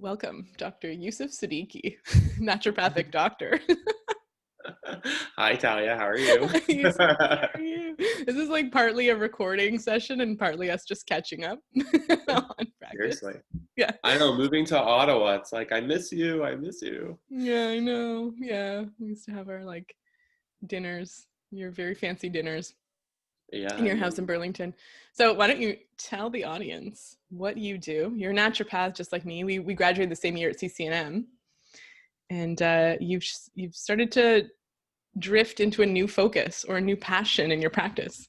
Welcome, Dr. Yousuf Siddiqui, naturopathic doctor. Hi, Talia. How are you? Yousuf, how are you? This is like partly a recording session and partly us just catching up on practice. Seriously. Yeah. I know, moving to Ottawa, it's like, I miss you. I miss you. Yeah, I know. Yeah. We used to have our like dinners, your very fancy dinners Yeah. in your house in Burlington. So why don't you tell the audience what you do? You're a naturopath just like me. We graduated the same year at CCNM. And you've started to drift into a new focus or a new passion in your practice.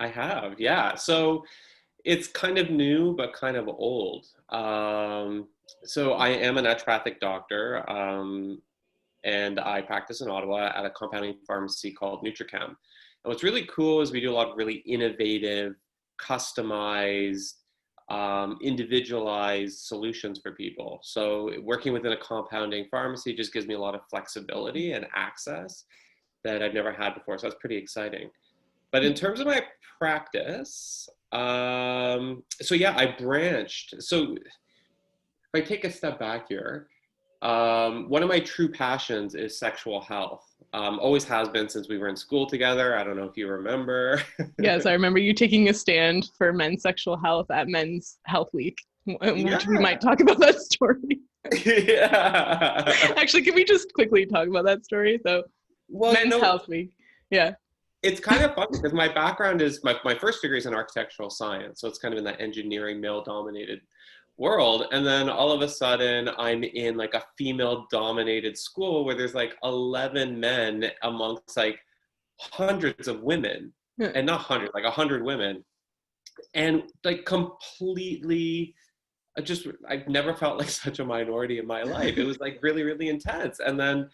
I have. Yeah. So it's kind of new, but kind of old. So I am a naturopathic doctor, and I practice in Ottawa at a compounding pharmacy called Nutricam. And what's really cool is we do a lot of really innovative, customized, individualized solutions for people. So working within a compounding pharmacy just gives me a lot of flexibility and access that I've never had before. So that's pretty exciting. But in terms of my practice, so yeah, I branched. So if I take a step back here, one of my true passions is sexual health. Always has been since we were in school together. I don't know if you remember. Yes, I remember you taking a stand for men's sexual health at Men's Health Week, which we might talk about that story. Yeah. Actually, can we just quickly talk about that story? So, Well, Men's Health Week. Yeah. It's kind of fun because my background is, my first degree is in architectural science. So it's kind of in that engineering, male-dominated world. And then all of a sudden I'm in like a female-dominated school where there's like 11 men amongst like hundreds of women. And not hundreds, like 100 women. And like completely, I've never felt like such a minority in my life. It was like really, really intense. And then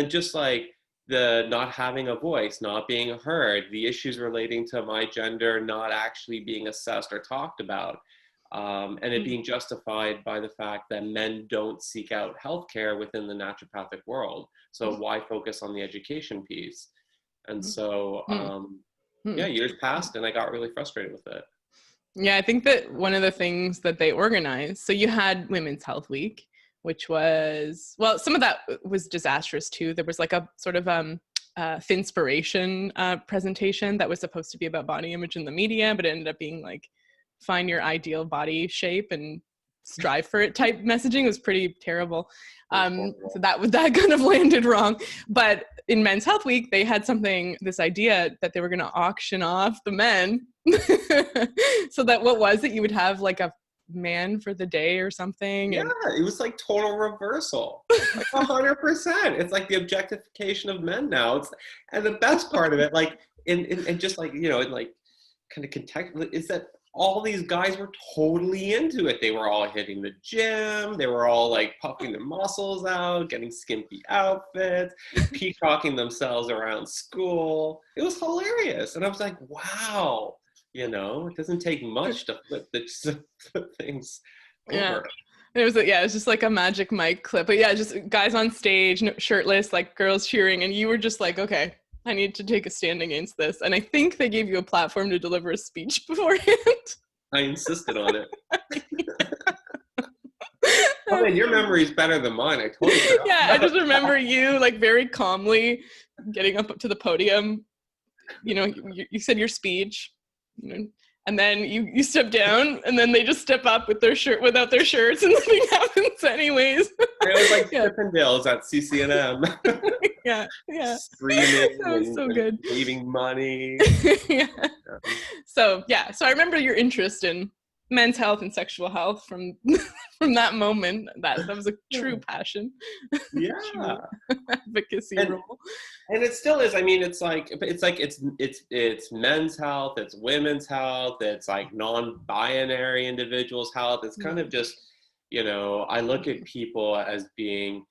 just like the not having a voice, not being heard, the issues relating to my gender not actually being assessed or talked about, and it being justified by the fact that men don't seek out healthcare within the naturopathic world. So why focus on the education piece? And so, yeah, years passed and I got really frustrated with it. Yeah, I think that one of the things that they organized, so you had Women's Health Week, which was, well, some of that was disastrous too. There was like a sort of Finspiration presentation that was supposed to be about body image in the media, but it ended up being like, find your ideal body shape and strive for it type messaging. It was pretty terrible. So that kind of landed wrong. But in Men's Health Week, they had this idea that they were going to auction off the men. So that what was it? You would have like a man for the day or something. Yeah, it was like total reversal, like 100%. It's like the objectification of men now. And the best part of it, like, and just like, you know, and like kind of contextually, is that all these guys were totally into it. They were all hitting the gym. They were all like puffing their muscles out, getting skimpy outfits, peacocking themselves around school. It was hilarious. And I was like, wow, you know, it doesn't take much to flip things over. Yeah. It was just like a Magic Mike clip. But yeah, just guys on stage, shirtless, like girls cheering. And you were just like, okay, I need to take a stand against this. And I think they gave you a platform to deliver a speech beforehand. I insisted on it. Oh man, your memory is better than mine. I totally forgot. Yeah, I just remember you like very calmly getting up to the podium. You know, you said your speech, you know, and then you step down, and then they just step up with their shirt without their shirts, and nothing happens anyways. It was like Chippendales at CCNM. Yeah. Screaming that was so good. Leaving money. Yeah. So I remember your interest in men's health and sexual health from that moment. That was a true passion. Yeah. True advocacy role. And it still is. I mean, it's men's health, it's women's health, it's like non-binary individuals' health. It's kind of just, you know, I look at people as being,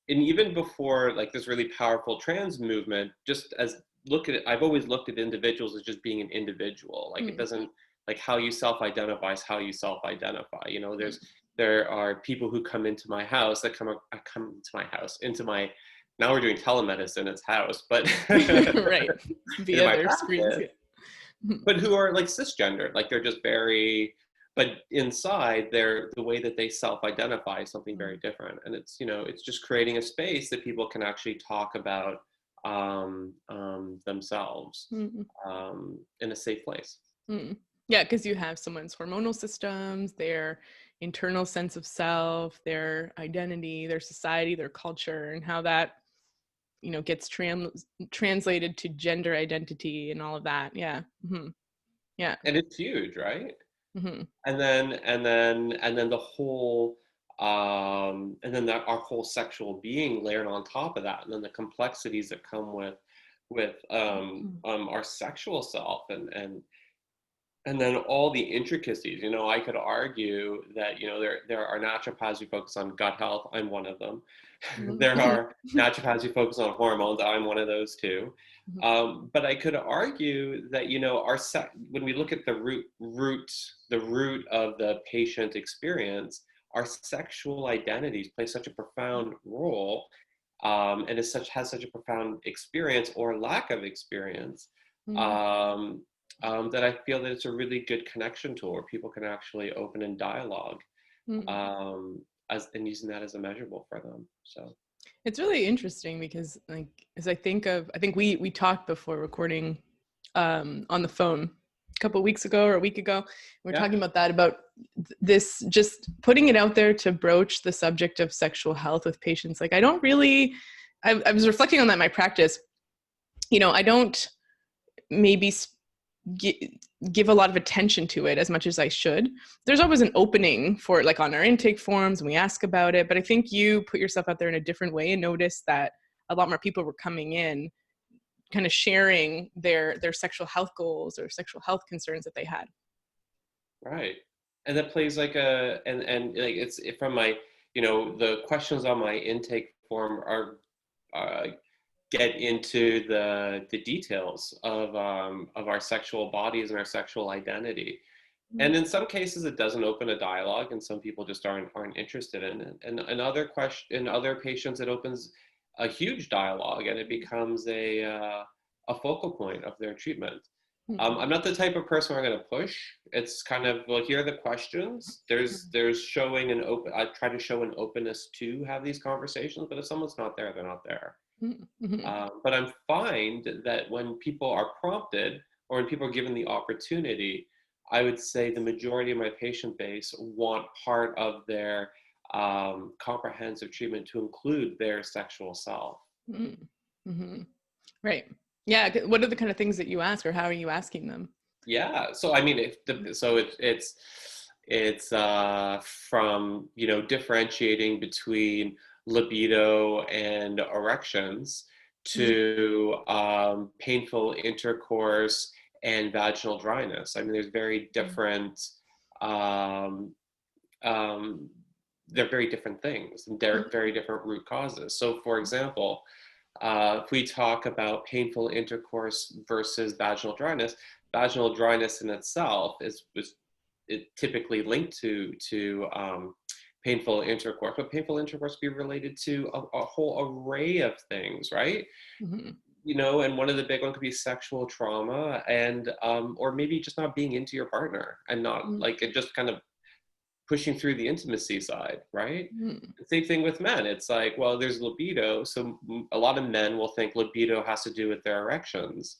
and even before like this really powerful trans movement, just as I've always looked at individuals as just being an individual. Like it doesn't, like how you self-identify is how you self-identify. You know, there are people who come into my house now we're doing telemedicine, it's house, but right, via their screens. But who are like cisgendered, like they're just very but inside the way that they self-identify is something very different. And it's, it's just creating a space that people can actually talk about themselves in a safe place. Yeah, because you have someone's hormonal systems, their internal sense of self, their identity, their society, their culture, and how that, gets translated to gender identity and all of that. Yeah. Yeah. And it's huge, right? Mm-hmm. And then the whole and then our whole sexual being layered on top of that, and then the complexities that come with our sexual self, and then all the intricacies. I could argue that there are naturopaths who focus on gut health. I'm one of them. There are naturopaths who focus on hormones. I'm one of those too. But I could argue that when we look at the root of the patient experience, our sexual identities play such a profound role, and has such a profound experience or lack of experience. That I feel that it's a really good connection tool where people can actually open in dialogue, and using that as a measurable for them. So it's really interesting because, like, as I think we talked before recording on the phone a couple of weeks ago or a week ago. We were talking about this, just putting it out there to broach the subject of sexual health with patients. Like, I was reflecting on that in my practice. I don't maybe give a lot of attention to it as much as I should. There's always an opening for it, like on our intake forms, and we ask about it. But I think you put yourself out there in a different way and noticed that a lot more people were coming in, kind of sharing their sexual health goals or sexual health concerns that they had. Right. And that plays like and like it's from my, the questions on my intake form are, get into the details of our sexual bodies and our sexual identity. And in some cases it doesn't open a dialogue, and some people just aren't interested in it. And in other patients it opens a huge dialogue, and it becomes a focal point of their treatment. I'm not the type of person where I'm going to push. It's kind of, well, here are the questions. There's showing I try to show an openness to have these conversations, but if someone's not there, they're not there. But I'm fine that when people are prompted, or when people are given the opportunity, I would say the majority of my patient base want part of their comprehensive treatment to include their sexual self. Right. Yeah. What are the kind of things that you ask, or how are you asking them? Yeah. So I mean, it's from differentiating between libido and erections to painful intercourse and vaginal dryness. I mean, there's very different. They're very different things, and they're very different root causes. So, for example, if we talk about painful intercourse versus vaginal dryness in itself is typically linked to painful intercourse, but painful intercourse be related to a whole array of things, right? And one of the big ones could be sexual trauma, and or maybe just not being into your partner, and not like it just kind of pushing through the intimacy side, right? Same thing with men. It's like, well, there's libido. So a lot of men will think libido has to do with their erections.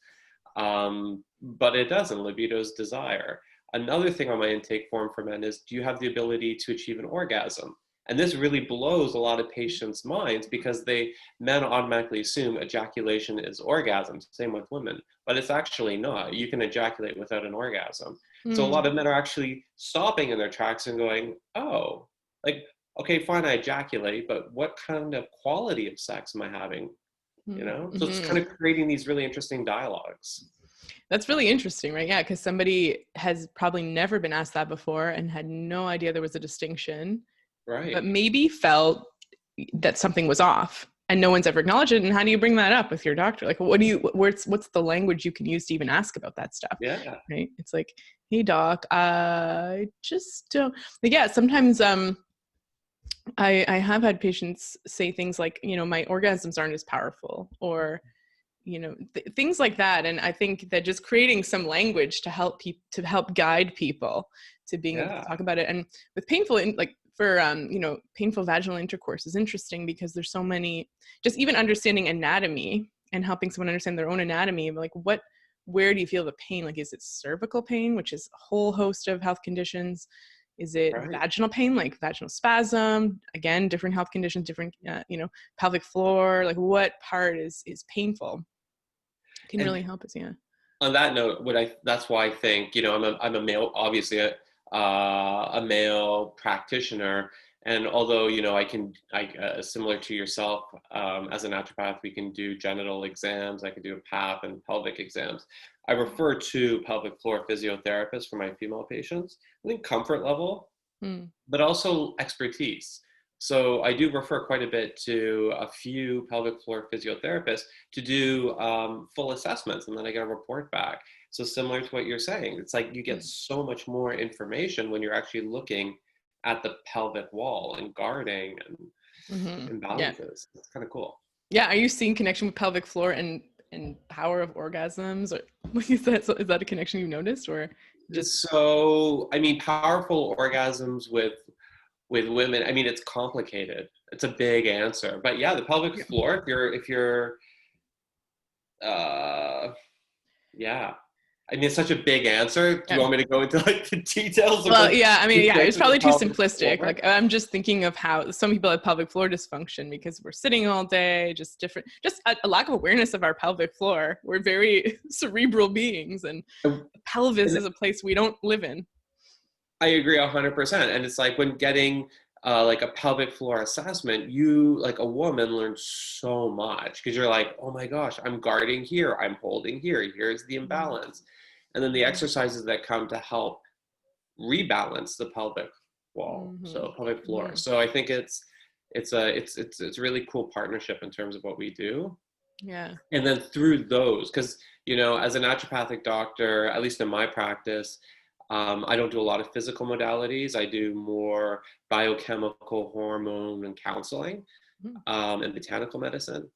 But it doesn't. Libido is desire. Another thing on my intake form for men is, do you have the ability to achieve an orgasm? And this really blows a lot of patients' minds, because men automatically assume ejaculation is orgasm. Same with women, but it's actually not. You can ejaculate without an orgasm. So a lot of men are actually stopping in their tracks and going, oh, like, okay, fine, I ejaculate, but what kind of quality of sex am I having? So it's kind of creating these really interesting dialogues. That's really interesting, right? Yeah, because somebody has probably never been asked that before and had no idea there was a distinction, right? But maybe felt that something was off, and no one's ever acknowledged it. And how do you bring that up with your doctor? Like, what's the language you can use to even ask about that stuff? Yeah. Right. It's like, hey doc, I just don't, like, yeah, sometimes, I have had patients say things like, my orgasms aren't as powerful, or, things like that. And I think that just creating some language to help guide people to being able to Yeah. talk about it. And with painful, like for, painful vaginal intercourse is interesting because there's so many, just even understanding anatomy and helping someone understand their own anatomy, like where do you feel the pain? Like, is it cervical pain, which is a whole host of health conditions? Is it vaginal pain, like vaginal spasm? Again, different health conditions, different, pelvic floor, like what part is painful? Can really help us. Yeah. On that note, that's why I think, I'm a male, obviously a male practitioner. And although, similar to yourself, as a naturopath, we can do genital exams. I can do a path and pelvic exams. I refer to pelvic floor physiotherapists for my female patients. I think comfort level, but also expertise. So I do refer quite a bit to a few pelvic floor physiotherapists to do full assessments, and then I get a report back. So similar to what you're saying, it's like you get so much more information when you're actually looking at the pelvic wall and guarding and imbalances. It's kind of cool. Yeah. Are you seeing connection with pelvic floor and power of orgasms, or is that a connection you noticed, or just? So, I mean, powerful orgasms with women, I mean, it's complicated. It's a big answer, but yeah, the pelvic floor, if you're yeah. I mean, it's such a big answer. Do you want me to go into like the details? Well, yeah, I mean, yeah, it's probably too simplistic. Like, I'm just thinking of how some people have pelvic floor dysfunction because we're sitting all day, just a lack of awareness of our pelvic floor. We're very cerebral beings, and the pelvis is a place we don't live in. I agree 100%. And it's like when getting like a pelvic floor assessment, you, like a woman, learn so much because you're like, oh my gosh, I'm guarding here, I'm holding here, here's the imbalance. And then the exercises that come to help rebalance the pelvic wall, so pelvic floor. So I think it's a really cool partnership in terms of what we do. Yeah. And then through those, because as a naturopathic doctor, at least in my practice, I don't do a lot of physical modalities. I do more biochemical, hormone, and counseling, and botanical medicine.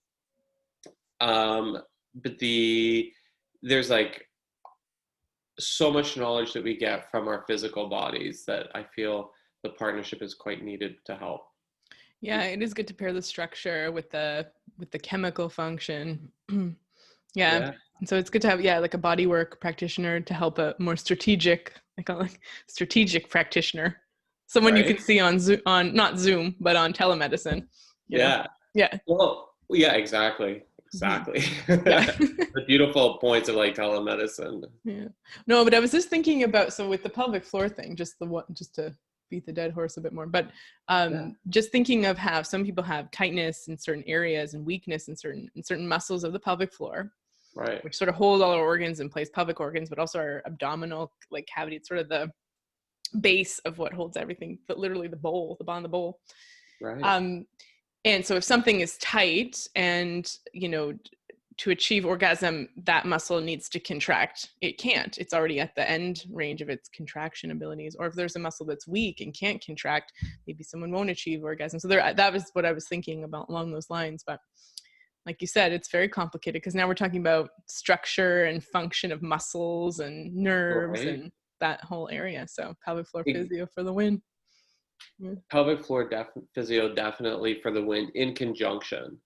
But there's like so much knowledge that we get from our physical bodies that I feel the partnership is quite needed to help. Yeah, it is good to pair the structure with the chemical function. Yeah. And so it's good to have, like a bodywork practitioner to help a more strategic, I call it strategic practitioner, someone you can see on Zoom, not Zoom, but on telemedicine. Yeah. Well, yeah, exactly. The beautiful points of like telemedicine. Yeah. No, but I was just thinking about, so with the pelvic floor thing, just to beat the dead horse a bit more, but just thinking of how some people have tightness in certain areas and weakness in certain muscles of the pelvic floor, which sort of hold all our organs in place, pelvic organs, but also our abdominal like cavity. It's sort of the base of what holds everything, but literally the bottom of the bowl. And so if something is tight and, to achieve orgasm, that muscle needs to contract. It can't. It's already at the end range of its contraction abilities. Or if there's a muscle that's weak and can't contract, maybe someone won't achieve orgasm. So that was what I was thinking about along those lines. But like you said, it's very complicated because now we're talking about structure and function of muscles and nerves and that whole area. So pelvic floor physio for the win. Pelvic floor physio definitely for the win in conjunction.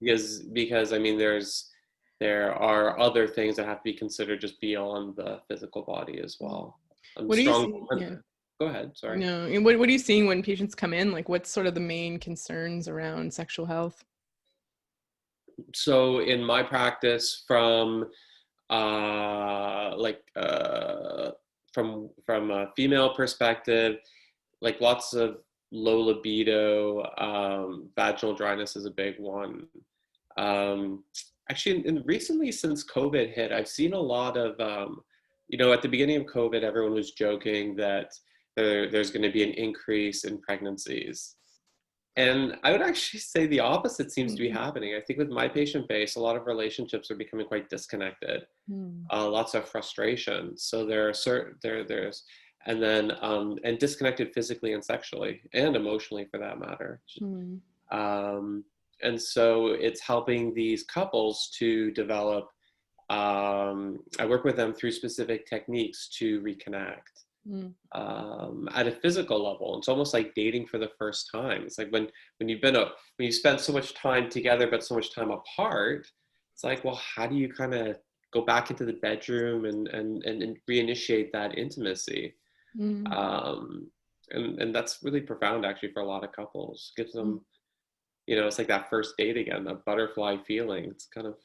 Because I mean there are other things that have to be considered just beyond the physical body as well. What do you see? Go ahead, sorry. No, what are you seeing when patients come in? Like, what's sort of the main concerns around sexual health? So in my practice, from a female perspective, like lots of low libido, vaginal dryness is a big one. Actually, recently since COVID hit, I've seen a lot of, at the beginning of COVID, everyone was joking that there's going to be an increase in pregnancies. And I would actually say the opposite seems to be happening. I think with my patient base, a lot of relationships are becoming quite disconnected. Lots of frustration. So there's and disconnected physically and sexually and emotionally for that matter. And so it's helping these couples to develop, I work with them through specific techniques to reconnect. Mm. At a physical level. It's almost like dating for the first time. It's like when you spend so much time together but so much time apart, it's like, well, how do you kind of go back into the bedroom and reinitiate that intimacy? Mm. Um, and that's really profound actually for a lot of couples. Gives Mm. them, it's like that first date again, that butterfly feeling. It's kind of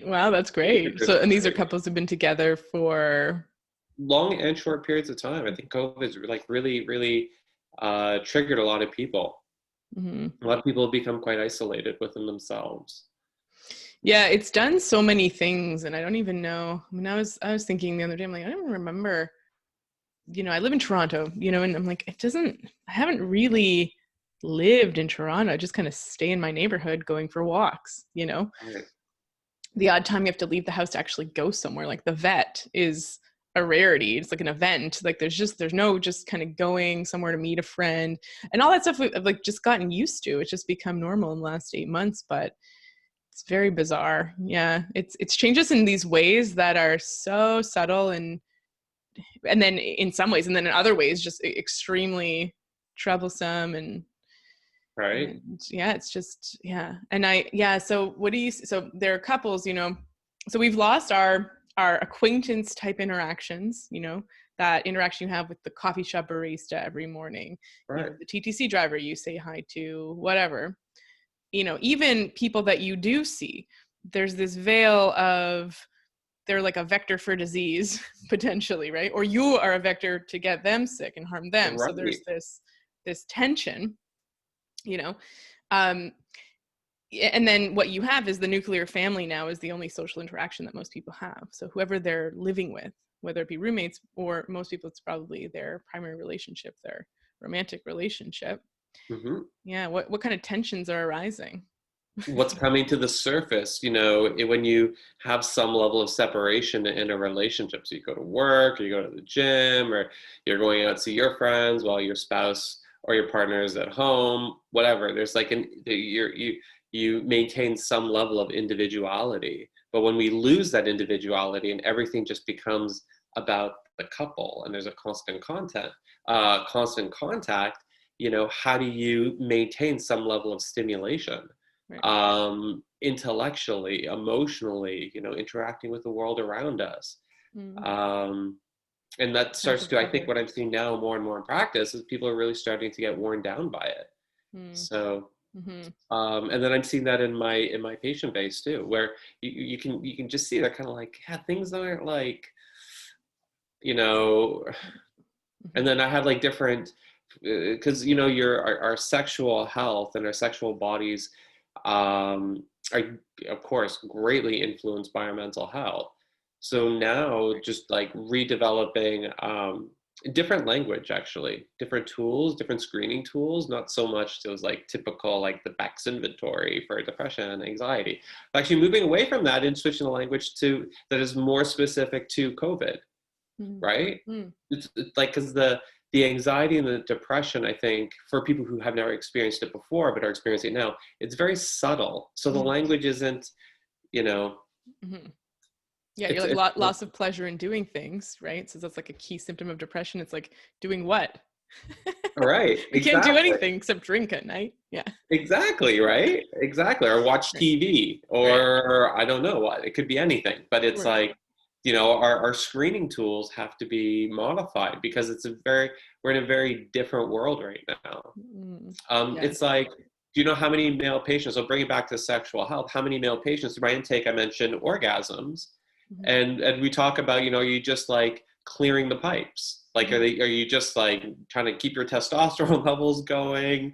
Wow, that's great. So, and these are couples who've been together for long and short periods of time. I think COVID's like really, really triggered a lot of people. Mhm. A lot of people have become quite isolated within themselves. Yeah, it's done so many things, and I don't even know. I mean, I was thinking the other day, I'm like, I don't even remember. I live in Toronto, and I'm like, I haven't really lived in Toronto. I just kind of stay in my neighborhood going for walks. Right. The odd time you have to leave the house to actually go somewhere, like the vet is a rarity. It's like an event. Like there's no just kind of going somewhere to meet a friend and all that stuff I've like just gotten used to. It's just become normal in the last 8 months, but it's very bizarre. Yeah. It's changes in these ways that are so subtle and then in some ways, and then in other ways, just extremely troublesome Right. and yeah, it's just, yeah. So so there are couples, so we've lost our acquaintance type interactions, that interaction you have with the coffee shop barista every morning, Right. the TTC driver you say hi to, whatever, even people that you do see, there's this veil of they're like a vector for disease potentially, right? Or you are a vector to get them sick and harm them. So there's Right. this tension, you know. Um, and then what you have is the nuclear family now is the only social interaction that most people have. So whoever they're living with, whether it be roommates or most people, it's probably their primary relationship, their romantic relationship. Mm-hmm. Yeah. What kind of tensions are arising? What's coming to the surface, when you have some level of separation in a relationship. So you go to work, or you go to the gym, or you're going out to see your friends while your spouse or your partner is at home, whatever. There's like you maintain some level of individuality. But when we lose that individuality and everything just becomes about the couple and there's a constant contact, how do you maintain some level of stimulation? Right. Intellectually, emotionally, interacting with the world around us. Mm. And that Sense starts of to, I think public. what I'm seeing now more and more in practice is people are really starting to get worn down by it. Mm. So, Mm-hmm. and then I'm seeing that in my patient base too, where you can just see they're kind of like, yeah, things aren't like, you know, Mm-hmm. and then I have like different, because our sexual health and our sexual bodies are of course greatly influenced by our mental health. So now just like redeveloping different language, actually different tools, different screening tools, not so much those like typical like the Beck's inventory for depression and anxiety, actually moving away from that and switching the language to that is more specific to COVID, right? Mm-hmm. It's like, because the anxiety and the depression, I think, for people who have never experienced it before but are experiencing it now, it's very subtle. So the Mm-hmm. language isn't, you know, Mm-hmm. Yeah, you're it's like it's loss of pleasure in doing things, right? So that's like a key symptom of depression. It's like doing what? right. We can't do Exactly. anything except drink at night. Yeah. Exactly. Right. Exactly. Or watch Right. TV, Right. or I don't know what. It could be anything. But it's Right. like, our screening tools have to be modified because we're in a very different world right now. Mm. It's Yes. like, do you know how many male patients, I'll bring it back to sexual health, how many male patients through my intake I mentioned orgasms, Mm-hmm. and we talk about, are you just like clearing the pipes? Like, Mm-hmm. are you just like trying to keep your testosterone levels going,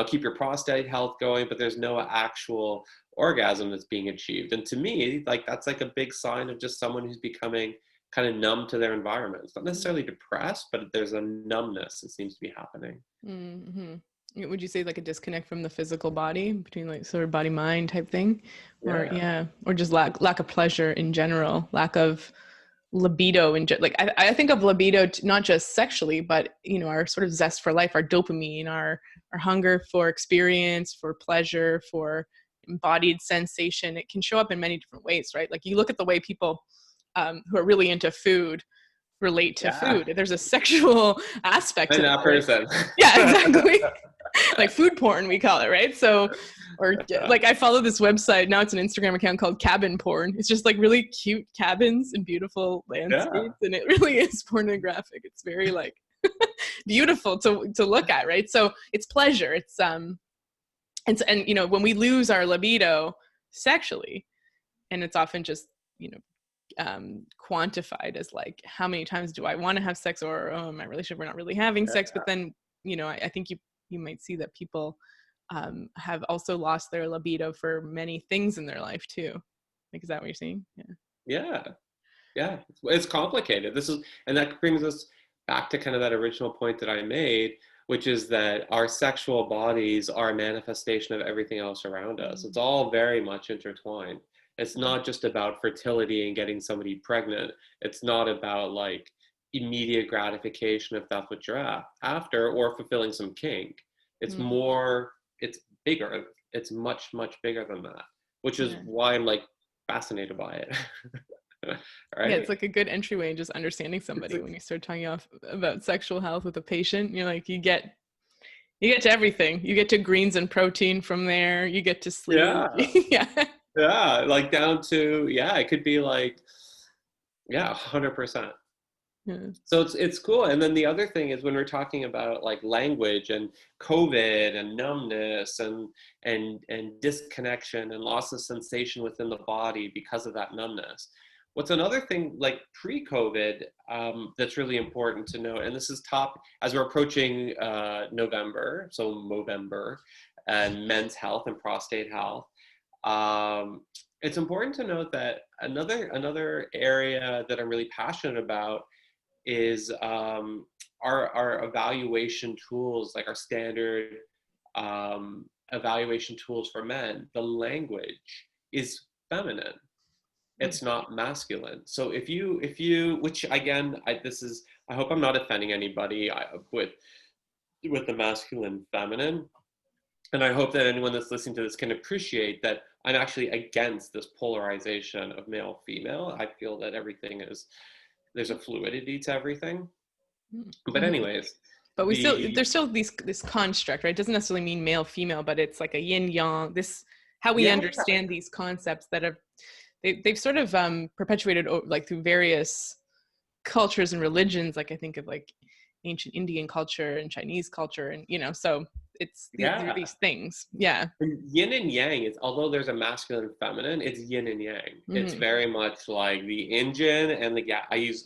keep your prostate health going, but there's no actual orgasm that's being achieved? And to me, like, that's like a big sign of just someone who's becoming kind of numb to their environment. It's not necessarily depressed, but there's a numbness that seems to be happening. Mm-hmm. Would you say like a disconnect from the physical body between like sort of body mind type thing, or Yeah. yeah, or just lack of pleasure in general, lack of libido and like I think of libido not just sexually, but our sort of zest for life, our dopamine, our hunger for experience, for pleasure, for embodied sensation. It can show up in many different ways, right? Like you look at the way people who are really into food, relate to Yeah. food. There's a sexual aspect to I'm that person. Yeah, exactly. Like food porn, we call it, right? So, or like I follow this website, now it's an Instagram account called Cabin Porn. It's just like really cute cabins and beautiful landscapes, and it really is pornographic. It's very like beautiful to look at, right? So it's pleasure. It's and you know, when we lose our libido sexually, and it's often just, you know, quantified as like, how many times do I want to have sex, or oh, in my relationship we're not really having sex. But then, you know, I think you might see that people have also lost their libido for many things in their life too. Like, is that what you're seeing? Yeah, it's complicated. And that brings us back to kind of that original point that I made, which is that our sexual bodies are a manifestation of everything else around us. It's all very much intertwined. It's not just about fertility and getting somebody pregnant. It's not about like immediate gratification if that's what you're after, or fulfilling some kink. It's it's bigger. It's much, much bigger than that, which is why I'm like fascinated by it. Right? Yeah, it's like a good entryway in just understanding somebody. When you start talking about sexual health with a patient, you're like, you get to everything. You get to greens and protein from there. You get to sleep. Yeah, like down to, it could be like, 100%. So it's cool. And then the other thing is, when we're talking about like language and COVID and numbness and disconnection and loss of sensation within the body because of that numbness. What's another thing like pre-COVID that's really important to note, and this is top as we're approaching November, so Movember, and men's health and prostate health. It's important to note that another area that I'm really passionate about is our evaluation tools, like our standard evaluation tools for men. The language is feminine. It's not masculine. So if you, which again, I hope I'm not offending anybody with the masculine feminine. And I hope that anyone that's listening to this can appreciate that I'm actually against this polarization of male female. I feel that there's a fluidity to everything. But anyways. But there's still this construct, right? It doesn't necessarily mean male female, but it's like a yin yang, how we understand these concepts that have, they've sort of perpetuated like through various cultures and religions. Like I think of like ancient Indian culture and Chinese culture, and you know, so it's these things. Yeah. And yin and yang is, although there's a masculine and feminine, it's yin and yang. It's very much like the engine and the gas.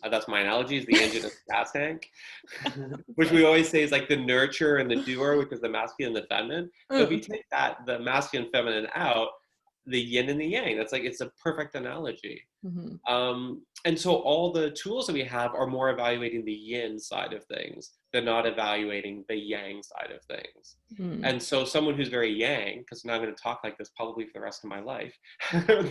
That's my analogy, is the engine and the gas tank, which we always say is like the nurture and the doer, which is the masculine and the feminine. So if you take the masculine and feminine out, the yin and the yang, it's a perfect analogy. And so all the tools that we have are more evaluating the yin side of things. They're not evaluating the yang side of things. And so someone who's very yang, because now I'm going to talk like this probably for the rest of my life,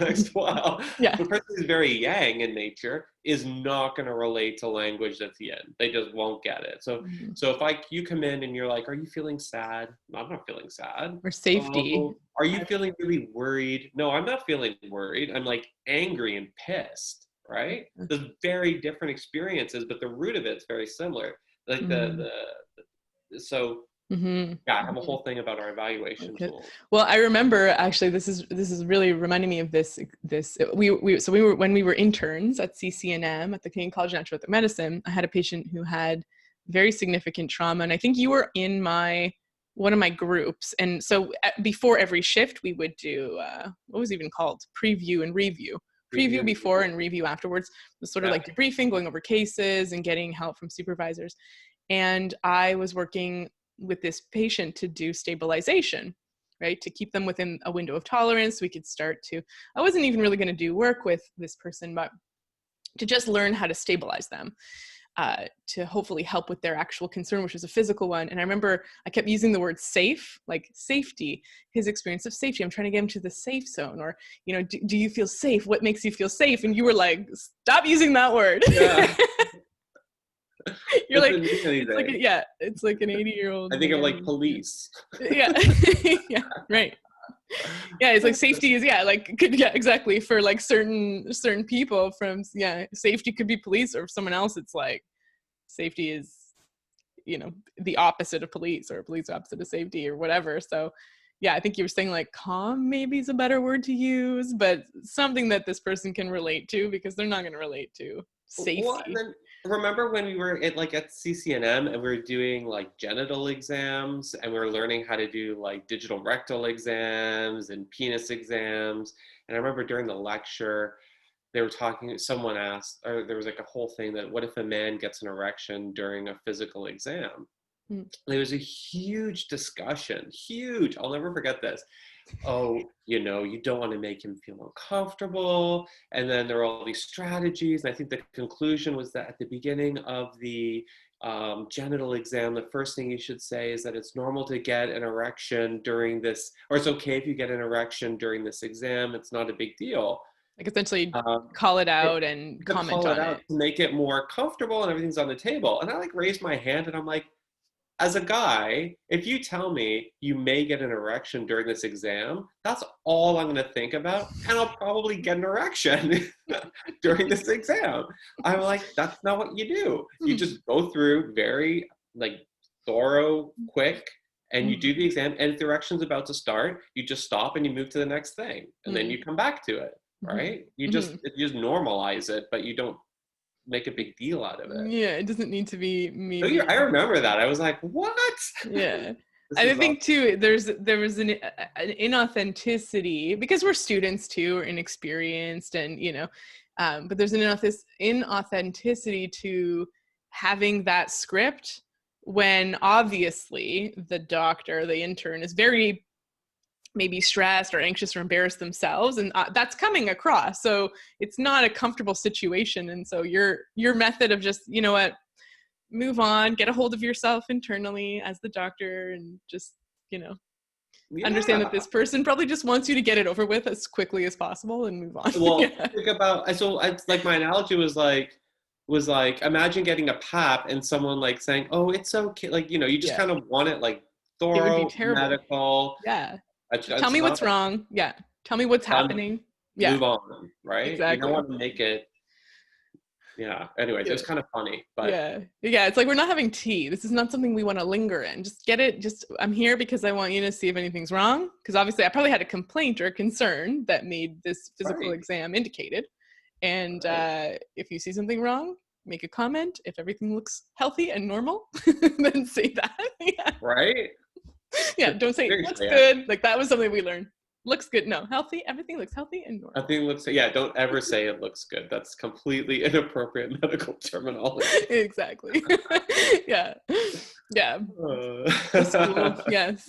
next while, the person who's very yang in nature is not going to relate to language that's yin. They just won't get it. So if you come in and you're like, are you feeling sad? No, I'm not feeling sad. Or safety. Are you feeling really worried? No, I'm not feeling worried. I'm like angry and pissed, right? There's very different experiences, but the root of it's very similar. Like I have a whole thing about our evaluation tools. Well, I remember actually, this is really reminding me of this. When we were interns at CCNM at the Canadian College of Naturopathic Medicine, I had a patient who had very significant trauma, and I think you were in one of my groups. And so before every shift, we would do what was even called preview and review. Preview before and review afterwards. It was sort of like debriefing, going over cases and getting help from supervisors. And I was working with this patient to do stabilization, right? To keep them within a window of tolerance. We could I wasn't even really going to do work with this person, but to just learn how to stabilize them. To hopefully help with their actual concern, which was a physical one. And I remember I kept using the word safe, like safety, his experience of safety. I'm trying to get him to the safe zone, or, you know, do you feel safe? What makes you feel safe? And you were like, stop using that word. Yeah. You're like, it's like an 80-year-old. I think of like police. Yeah. Yeah, right. Yeah, it's like safety is, yeah, like could, yeah, exactly, for like certain people from, yeah, safety could be police, or someone else it's like safety is, you know, the opposite of police, or police opposite of safety, or whatever. So yeah, I think you were saying like calm maybe is a better word to use, but something that this person can relate to, because they're not going to relate to Well, and safety. then remember when we were at CCNM and we were doing like genital exams and we were learning how to do like digital rectal exams and penis exams. And I remember during the lecture, they were talking, someone asked, or there was like a whole thing that what if a man gets an erection during a physical exam? Mm. There was a huge discussion, huge, I'll never forget this. Oh, you know, you don't want to make him feel uncomfortable. And then there are all these strategies. And I think the conclusion was that at the beginning of the genital exam, the first thing you should say is that it's normal to get an erection during this, or it's okay if you get an erection during this exam. It's not a big deal. Like essentially Um, call it it, out and to comment call it on out it. to make it more comfortable and everything's on the table. And I like raised my hand and I'm like, as a guy, if you tell me you may get an erection during this exam, that's all I'm going to think about, and I'll probably get an erection during this exam. I'm like, that's not what you do. You just go through very like thorough, quick, and you do the exam. And if the erection's about to start, you just stop and you move to the next thing, and then you come back to it. Right? You just normalize it, but you don't make a big deal out of it. Yeah, it doesn't need to be So maybe. I remember that. I was like, what? Yeah. This I is think awesome. too, there was an inauthenticity, because we're students too, or inexperienced, and you know, but there's an inauthenticity to having that script when obviously the doctor, the intern, is very maybe stressed or anxious or embarrassed themselves, and that's coming across. So it's not a comfortable situation, and so your method of just, you know what, move on, get a hold of yourself internally as the doctor, and just, you know, understand that Yeah. this person probably just wants you to get it over with as quickly as possible and move on. Well, Yeah. think about, so I, like my analogy was like imagine getting a pap and someone like saying, "Oh, it's okay." Like, you know, you just Yeah. kind of want it like It would be thorough, terrible. medical. Yeah. Just tell It's me not what's wrong. Yeah. Tell me what's done, happening. Yeah, move on, right? You don't exactly. want to make it, yeah. Anyways, it Yeah. was kind of funny, but Yeah. Yeah. It's like we're not having tea. This is not something we want to linger in. Just get it. Just, I'm here because I want you to see if anything's wrong. Because obviously I probably had a complaint or a concern that made this physical right, exam indicated. And right, if you see something wrong, make a comment. If everything looks healthy and normal, then say that. Yeah. right. Yeah. Don't say looks Seriously, good. Like that was something we learned. Looks good. No, healthy. Everything looks healthy and I normal. think looks, yeah, don't ever say it looks good. That's completely inappropriate medical terminology. Exactly. Yeah. Yeah. Uh, The school, yes.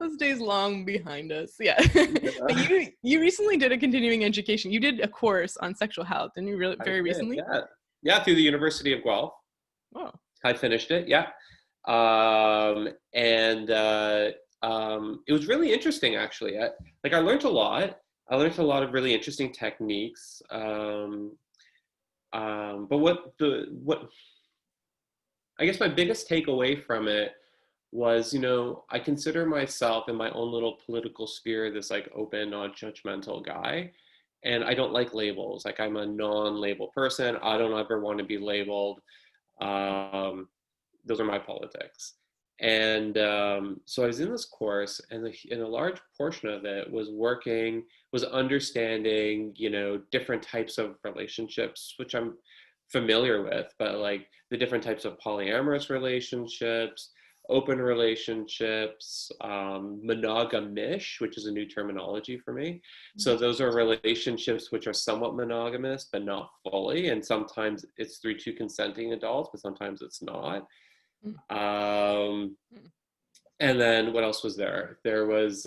Those days long behind us. Yeah. But yeah, you recently did a continuing education. You did a course on sexual health, and you really I very did. recently. Yeah, yeah, through the University of Guelph. Oh. I finished it. Yeah, and it was really interesting actually. I learned a lot. I learned a lot of really interesting techniques. But what I guess my biggest takeaway from it was, you know, I consider myself in my own little political sphere this like open, non-judgmental guy. And I don't like labels. Like I'm a non-label person. I don't ever want to be labeled. Um, those are my politics. And so I was in this course, and a large portion of it was understanding, you know, different types of relationships, which I'm familiar with, but like the different types of polyamorous relationships, open relationships, monogamish, which is a new terminology for me. So those are relationships which are somewhat monogamous, but not fully. And sometimes it's through two consenting adults, but sometimes it's not. Um, and then what else was there? There was,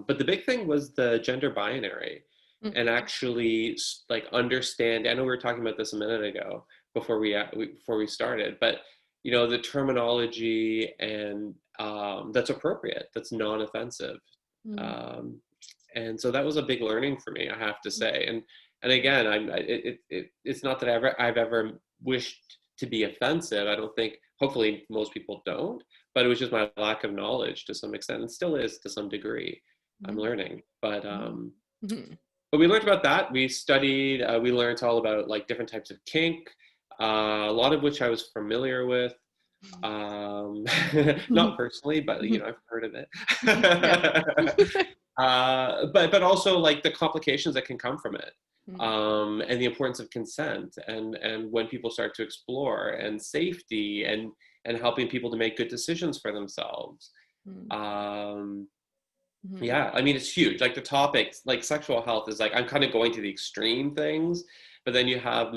but the big thing was the gender binary, and actually like understand. I know we were talking about this a minute ago before we started, but you know the terminology and that's appropriate, that's non-offensive, and so that was a big learning for me, I have to say. And again, it's not that I've ever wished to be offensive. I don't think. Hopefully, most people don't. But it was just my lack of knowledge to some extent, and still is to some degree. I'm learning. But Mm-hmm. but we learned about that. We studied. We learned all about like different types of kink, a lot of which I was familiar with. Not personally, but you know, I've heard of it. Yeah. But also like the complications that can come from it, Mm. and the importance of consent, and when people start to explore, and safety, and helping people to make good decisions for themselves. Mm. Um, Mhm. yeah, I mean, it's huge. Like the topics, like sexual health is like, I'm kind of going to the extreme things, but then you have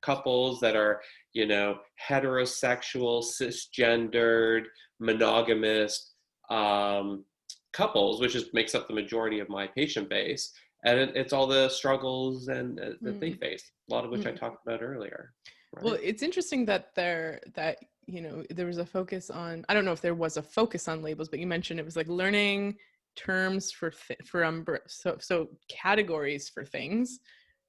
couples that are, you know, heterosexual, cisgendered, monogamous couples, which is makes up the majority of my patient base. And it's all the struggles and that they Mm. face, a lot of which I Mm. talked about earlier, Well, right? it's interesting that you know, there was a focus on, I don't know if there was a focus on labels, but you mentioned it was like learning terms so categories for things,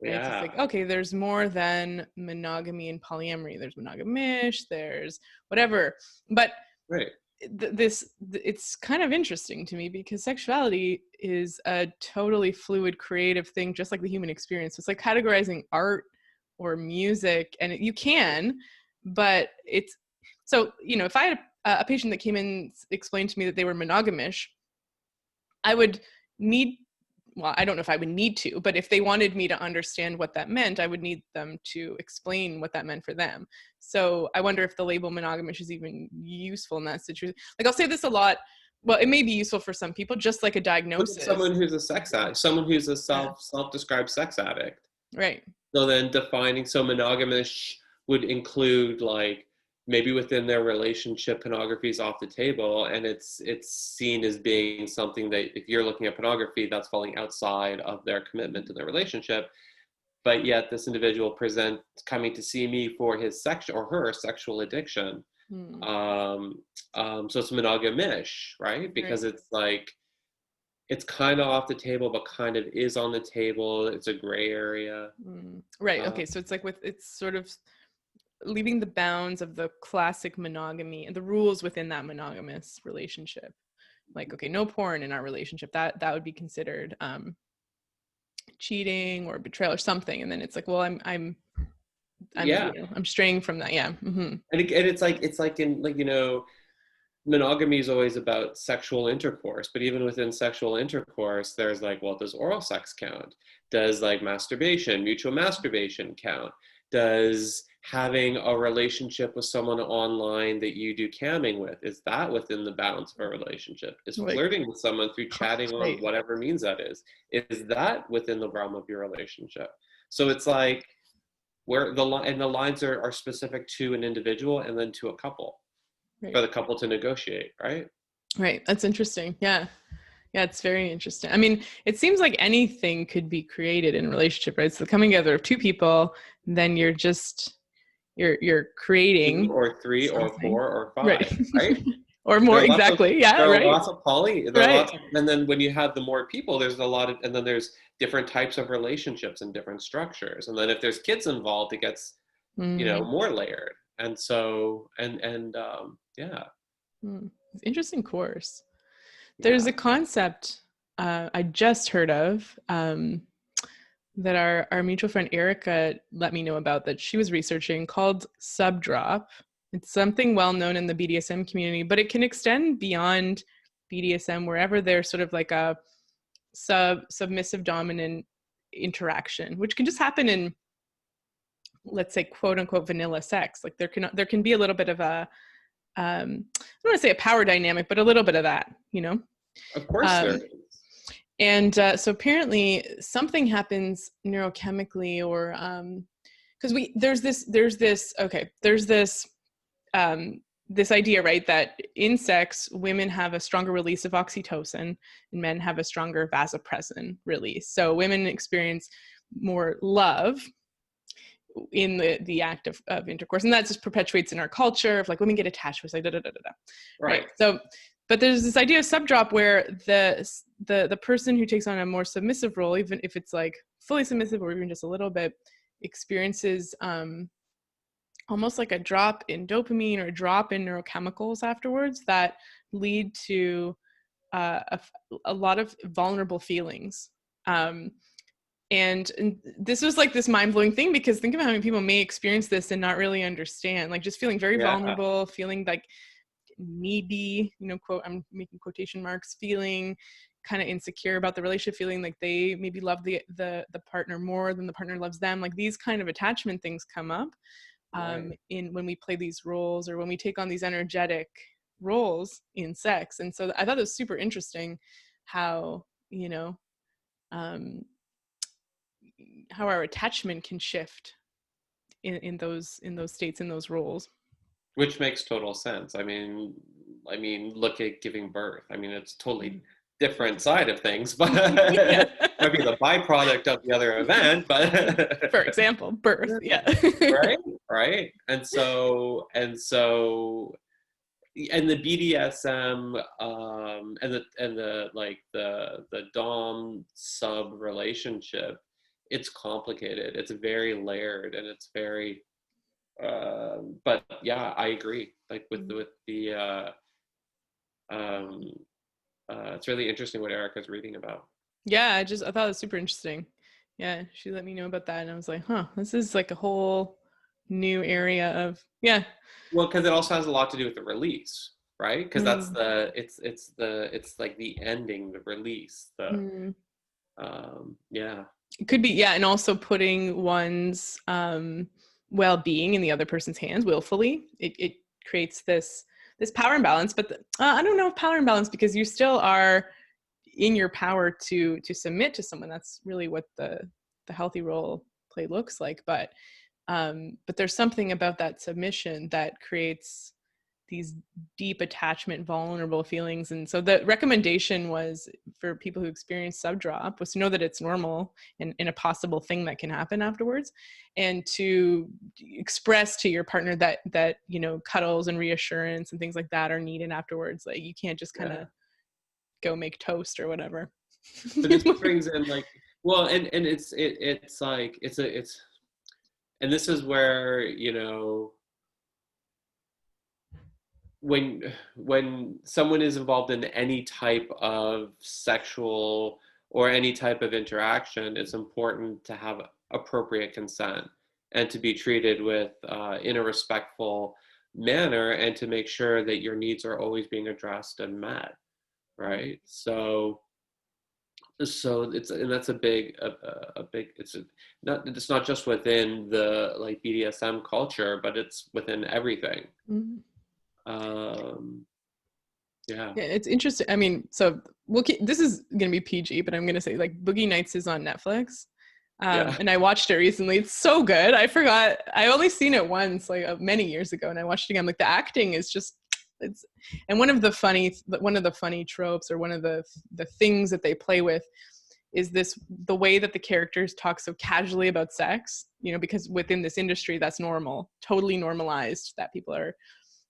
right? So it's like, Yeah, okay, there's more than monogamy and polyamory. There's monogamish, there's whatever. But right. it's kind of interesting to me because sexuality is a totally fluid creative thing, just like the human experience. So it's like categorizing art or music, and you can, but it's, so you know, if I had a patient that came in, explained to me that they were monogamish, I would need, well, I don't know if I would need to, but if they wanted me to understand what that meant, I would need them to explain what that meant for them. So I wonder if the label monogamish is even useful in that situation. Like, I'll say this a lot. Well, it may be useful for some people, just like a Look at diagnosis. someone who's a sex addict, someone who's a Yeah. self-described sex addict. Right. So then defining, so monogamous would include like maybe within their relationship, pornography is off the table, and it's seen as being something that if you're looking at pornography, that's falling outside of their commitment to their relationship. But yet this individual presents coming to see me for his sexual or her sexual addiction. Hmm. Um, so it's monogamish, right? Because Right. it's like it's kind of off the table, but kind of is on the table. It's a gray area. Right. Uh, Okay. So it's like it's sort of leaving the bounds of the classic monogamy and the rules within that monogamous relationship. Like, okay, no porn in our relationship. That would be considered cheating or betrayal or something. And then it's like, well, I'm yeah, you know, I'm straying from that. Yeah. Mm-hmm. and it's like in like, you know, monogamy is always about sexual intercourse, but even within sexual intercourse there's like, well, does oral sex count? Does like masturbation, mutual masturbation count? Does having a relationship with someone online that you do camming with, is that within the bounds of a relationship? Is Like, flirting with someone through chatting on right. whatever means that is that within the realm of your relationship? So it's like where the lines are specific to an individual and then to a couple, for Right. the couple to negotiate, right? Right. That's interesting. Yeah. Yeah, it's very interesting. I mean, it seems like anything could be created in a relationship, right? So the coming together of two people, then you're Two creating or three or something. four or Right. five, right? Or There more, are lots of exactly. Yeah, there are right. lots of poly. There are Right. lots, and then when you have the more people, there's a lot of, and then there's different types of relationships and different structures, and then if there's kids involved, it gets, you know, Mm, more layered. And so yeah, Interesting course. There's yeah. a concept I just heard of that our mutual friend Erica let me know about, that she was researching, called subdrop. It's something well known in the BDSM community, but it can extend beyond BDSM, wherever there's sort of like a submissive dominant interaction, which can just happen in, let's say, quote unquote vanilla sex. Like there can be a little bit of a I don't want to say a power dynamic, but a little bit of that, you know. Of course there Um, is. and so apparently something happens neurochemically, or because there's this idea, right, that in sex women have a stronger release of oxytocin and men have a stronger vasopressin release. So women experience more love in the act of intercourse, and that just perpetuates in our culture of like women get attached with like da da da da da, right? Right. So but there's this idea of subdrop where the person who takes on a more submissive role, even if it's like fully submissive or even just a little bit, experiences almost like a drop in dopamine or a drop in neurochemicals afterwards that lead to a lot of vulnerable feelings. And this was like this mind-blowing thing, because think about how many people may experience this and not really understand, like just feeling very vulnerable, feeling like needy, quote, I'm making quotation marks, feeling kind of insecure about the relationship, feeling like they maybe love the partner more than the partner loves them. Like these kind of attachment things come up in when we play these roles, or when we take on these energetic roles in sex. And so I thought it was super interesting how, how our attachment can shift in those states, in those roles. Which makes total sense. I mean, look at giving birth. I mean, it's totally different side of things, but might be the byproduct of the other event. But for example, birth, right. And the BDSM and the dom sub relationship, it's complicated. It's very layered, and it's very. But yeah, I agree. Like with the it's really interesting what Erica's reading about. Yeah, I thought it was super interesting. Yeah, she let me know about that, and I was like, this is like a whole new area of Well, because it also has a lot to do with the release, right? Because that's it's like the ending, the release, It could be, and also putting one's well-being in the other person's hands willfully. It creates this power imbalance, but I don't know if power imbalance, because you still are in your power to submit to someone. That's really what the healthy role play looks like. But there's something about that submission that creates these deep attachment, vulnerable feelings. And so the recommendation was for people who experience subdrop was to know that it's normal and a possible thing that can happen afterwards, and to express to your partner that cuddles and reassurance and things like that are needed afterwards. Like you can't just kind of go make toast or whatever. But this brings in and this is where, when someone is involved in any type of sexual or any type of interaction, it's important to have appropriate consent and to be treated with in a respectful manner, and to make sure that your needs are always being addressed and met, right? So that's a big it's not just within the like BDSM culture, but it's within everything. It's interesting. I mean, so this is gonna be PG, but I'm gonna say like Boogie Nights is on Netflix, and I watched it recently. It's so good. I forgot, I only seen it once, like many years ago, and I watched it again. Like the acting is just and one of the funny tropes, or one of the things that they play with, is the way that the characters talk so casually about sex, because within this industry that's normal, totally normalized, that people are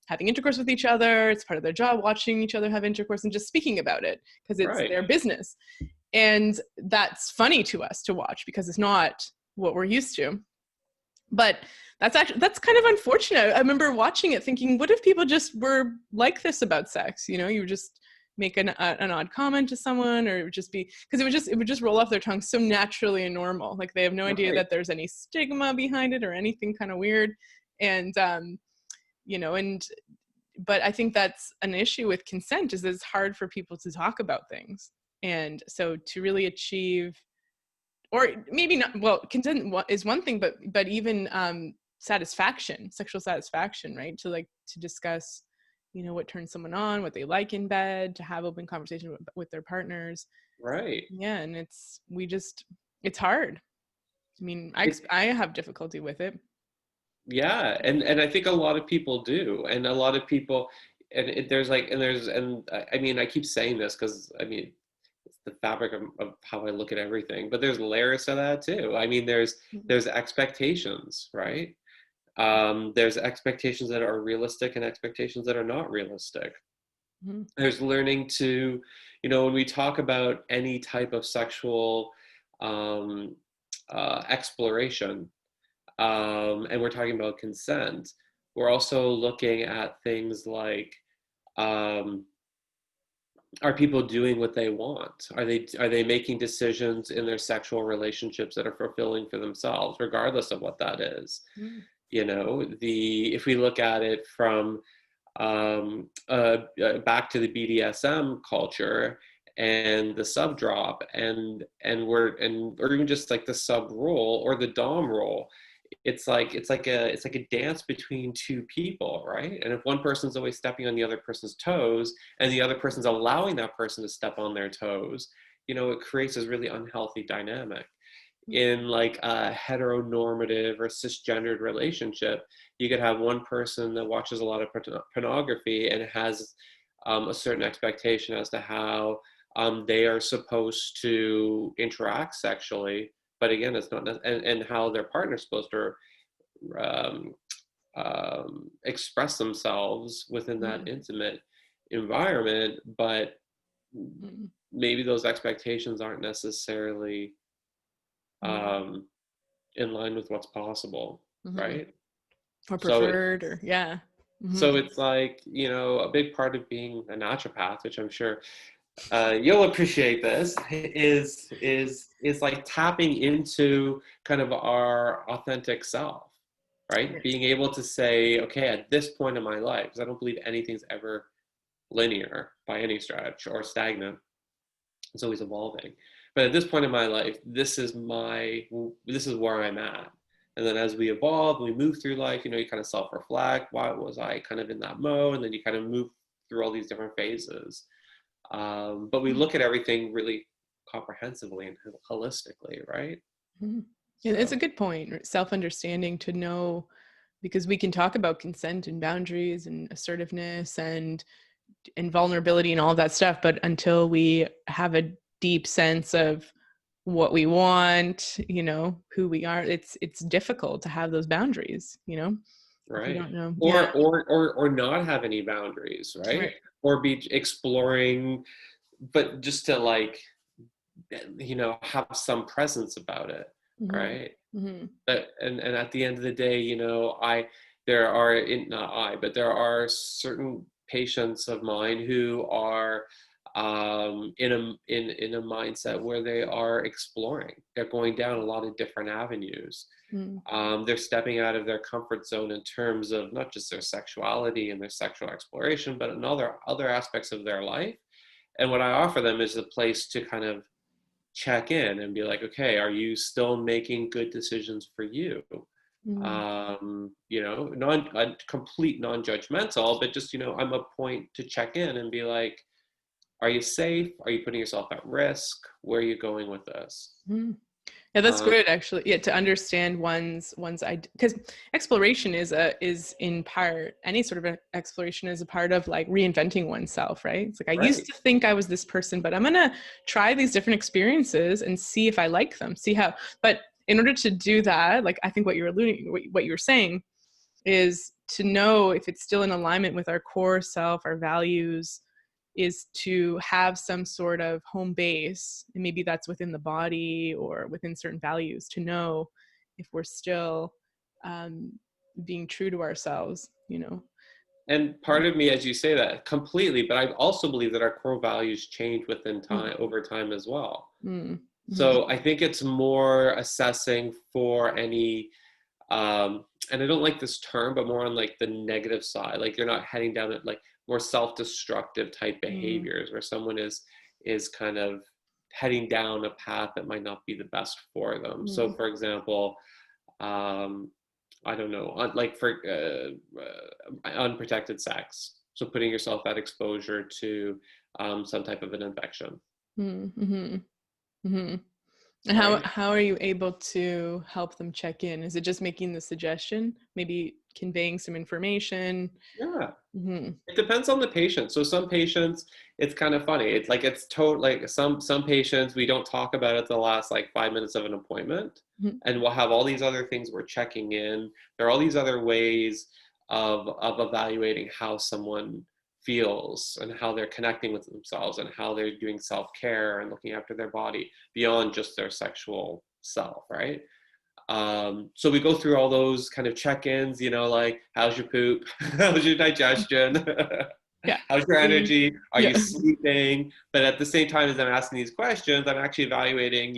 having intercourse with each other. It's part of their job, watching each other have intercourse and just speaking about it because it's their business. And that's funny to us to watch because it's not what we're used to. But that's kind of unfortunate. I remember watching it thinking, what if people just were like this about sex? You would just make an odd comment to someone, or it would just be, because it would just roll off their tongue so naturally and normal. Like they have no idea that there's any stigma behind it or anything kind of weird. And, but I think that's an issue with consent, is that it's hard for people to talk about things. And so to really achieve, or maybe not, well, consent is one thing, but even satisfaction, sexual satisfaction, right? To discuss, what turns someone on, what they like in bed, to have open conversation with their partners. Right. Yeah. And it's hard. I mean, I have difficulty with it. Yeah. And I think a lot of people do. And a lot of people, and I mean, I keep saying this because it's the fabric of how I look at everything, but there's layers to that too. I mean, there's expectations, right? There's expectations that are realistic and expectations that are not realistic. Mm-hmm. There's learning to, when we talk about any type of sexual exploration, and we're talking about consent, we're also looking at things like are people doing what they want? Are they making decisions in their sexual relationships that are fulfilling for themselves, regardless of what that is? Mm. If we look at it from back to the BDSM culture and the sub drop or even just like the sub role or the dom role, it's like a dance between two people, right? And if one person's always stepping on the other person's toes and the other person's allowing that person to step on their toes, it creates this really unhealthy dynamic. In like a heteronormative or cisgendered relationship, you could have one person that watches a lot of pornography and has a certain expectation as to how they are supposed to interact sexually, but again, it's not, and how their partner's supposed to um, express themselves within that intimate environment, but maybe those expectations aren't necessarily in line with what's possible, right? Or preferred, So it's like, a big part of being a naturopath, which I'm sure you'll appreciate this, is like tapping into kind of our authentic self, right? Being able to say, okay, at this point in my life, because I don't believe anything's ever linear by any stretch or stagnant. It's always evolving. But at this point in my life, this is where I'm at. And then as we evolve, we move through life, you kind of self-reflect. Why was I kind of in that mode? And then you kind of move through all these different phases. But we look at everything really comprehensively and holistically, right? Yeah, it's a good point. Self-understanding, to know, because we can talk about consent and boundaries and assertiveness and vulnerability and all of that stuff, but until we have a deep sense of what we want, who we are, it's difficult to have those boundaries, Right. If you don't know. Or not have any boundaries, right? Or be exploring, but just to like, have some presence about it, right? But and at the end of the day, there are certain patients of mine who are in a mindset where they are exploring. They're going down a lot of different avenues. They're stepping out of their comfort zone in terms of not just their sexuality and their sexual exploration, but in other aspects of their life. And what I offer them is a place to kind of check in and be like, okay, are you still making good decisions for you? Complete non-judgmental, but just, I'm a point to check in and be like, are you safe? Are you putting yourself at risk? Where are you going with this? Yeah, that's good, actually. Yeah, to understand one's because exploration is in part, any sort of exploration is a part of like reinventing oneself, right? It's like, I used to think I was this person, but I'm gonna try these different experiences and see if I like them, see how. But in order to do that, like, I think what you were saying is to know if it's still in alignment with our core self, our values, is to have some sort of home base, and maybe that's within the body or within certain values, to know if we're still being true to ourselves, And part of me, as you say that, completely, but I also believe that our core values change within time, over time as well. So I think it's more assessing for any, and I don't like this term, but more on like the negative side. Like, you're not heading down it, like more self-destructive type behaviors where someone is kind of heading down a path that might not be the best for them. So for example, I don't know, like for unprotected sex. So putting yourself at exposure to some type of an infection. And how are you able to help them check in? Is it just making the suggestion, maybe conveying some information? Yeah. It depends on the patient. So some patients, it's kind of funny. It's like, like some patients, we don't talk about it the last like 5 minutes of an appointment, and we'll have all these other things we're checking in. There are all these other ways of evaluating how someone feels and how they're connecting with themselves and how they're doing self-care and looking after their body beyond just their sexual self, right? So we go through all those kind of check-ins, like, how's your poop? How's your digestion? Yeah. How's your energy? Are Yeah. you sleeping? But at the same time as I'm asking these questions, I'm actually evaluating,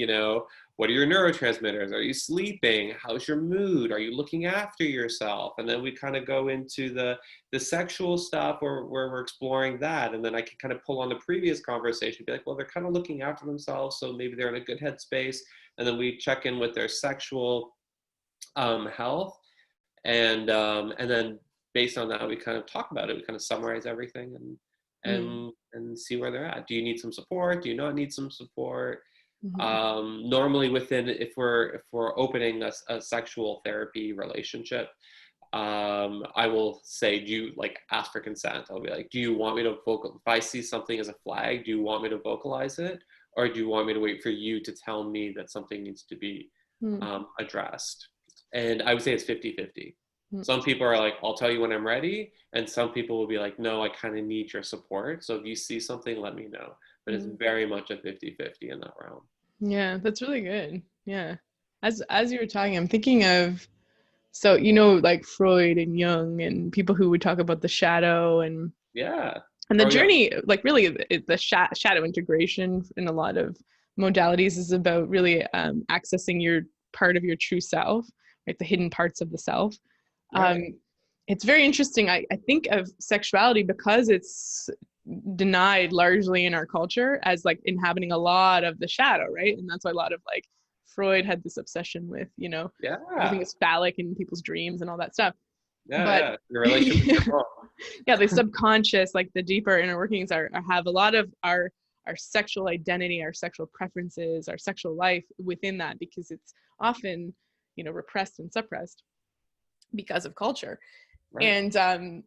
what are your neurotransmitters? Are you sleeping? How's your mood? Are you looking after yourself? And then we kind of go into the sexual stuff where we're exploring that. And then I can kind of pull on the previous conversation, be like, well, they're kind of looking after themselves, so maybe they're in a good headspace. And then we check in with their sexual health. And then based on that, we kind of talk about it. We kind of summarize everything and see where they're at. Do you need some support? Do you not need some support? Normally if we're opening a sexual therapy relationship, I will say, do you ask for consent? I'll be like, do you want me to if I see something as a flag, do you want me to vocalize it? Or do you want me to wait for you to tell me that something needs to be addressed? And I would say it's 50-50. Some people are like, I'll tell you when I'm ready. And some people will be like, no, I kind of need your support. So if you see something, let me know. But it's very much a 50-50 in that realm. Yeah, that's really good. Yeah. As you were talking, I'm thinking of, so, like Freud and Jung and people who would talk about the shadow and the journey, like really the shadow integration in a lot of modalities is about really accessing your part of your true self, right? The hidden parts of the self. Right. It's very interesting. I think of sexuality because it's denied largely in our culture as like inhabiting a lot of the shadow, right? And that's why a lot of like Freud had this obsession with, everything is phallic in people's dreams and all that stuff. But your relationship with your mom. Yeah, the subconscious, like the deeper inner workings have a lot of our sexual identity, our sexual preferences, our sexual life within that, because it's often, repressed and suppressed because of culture. Right. And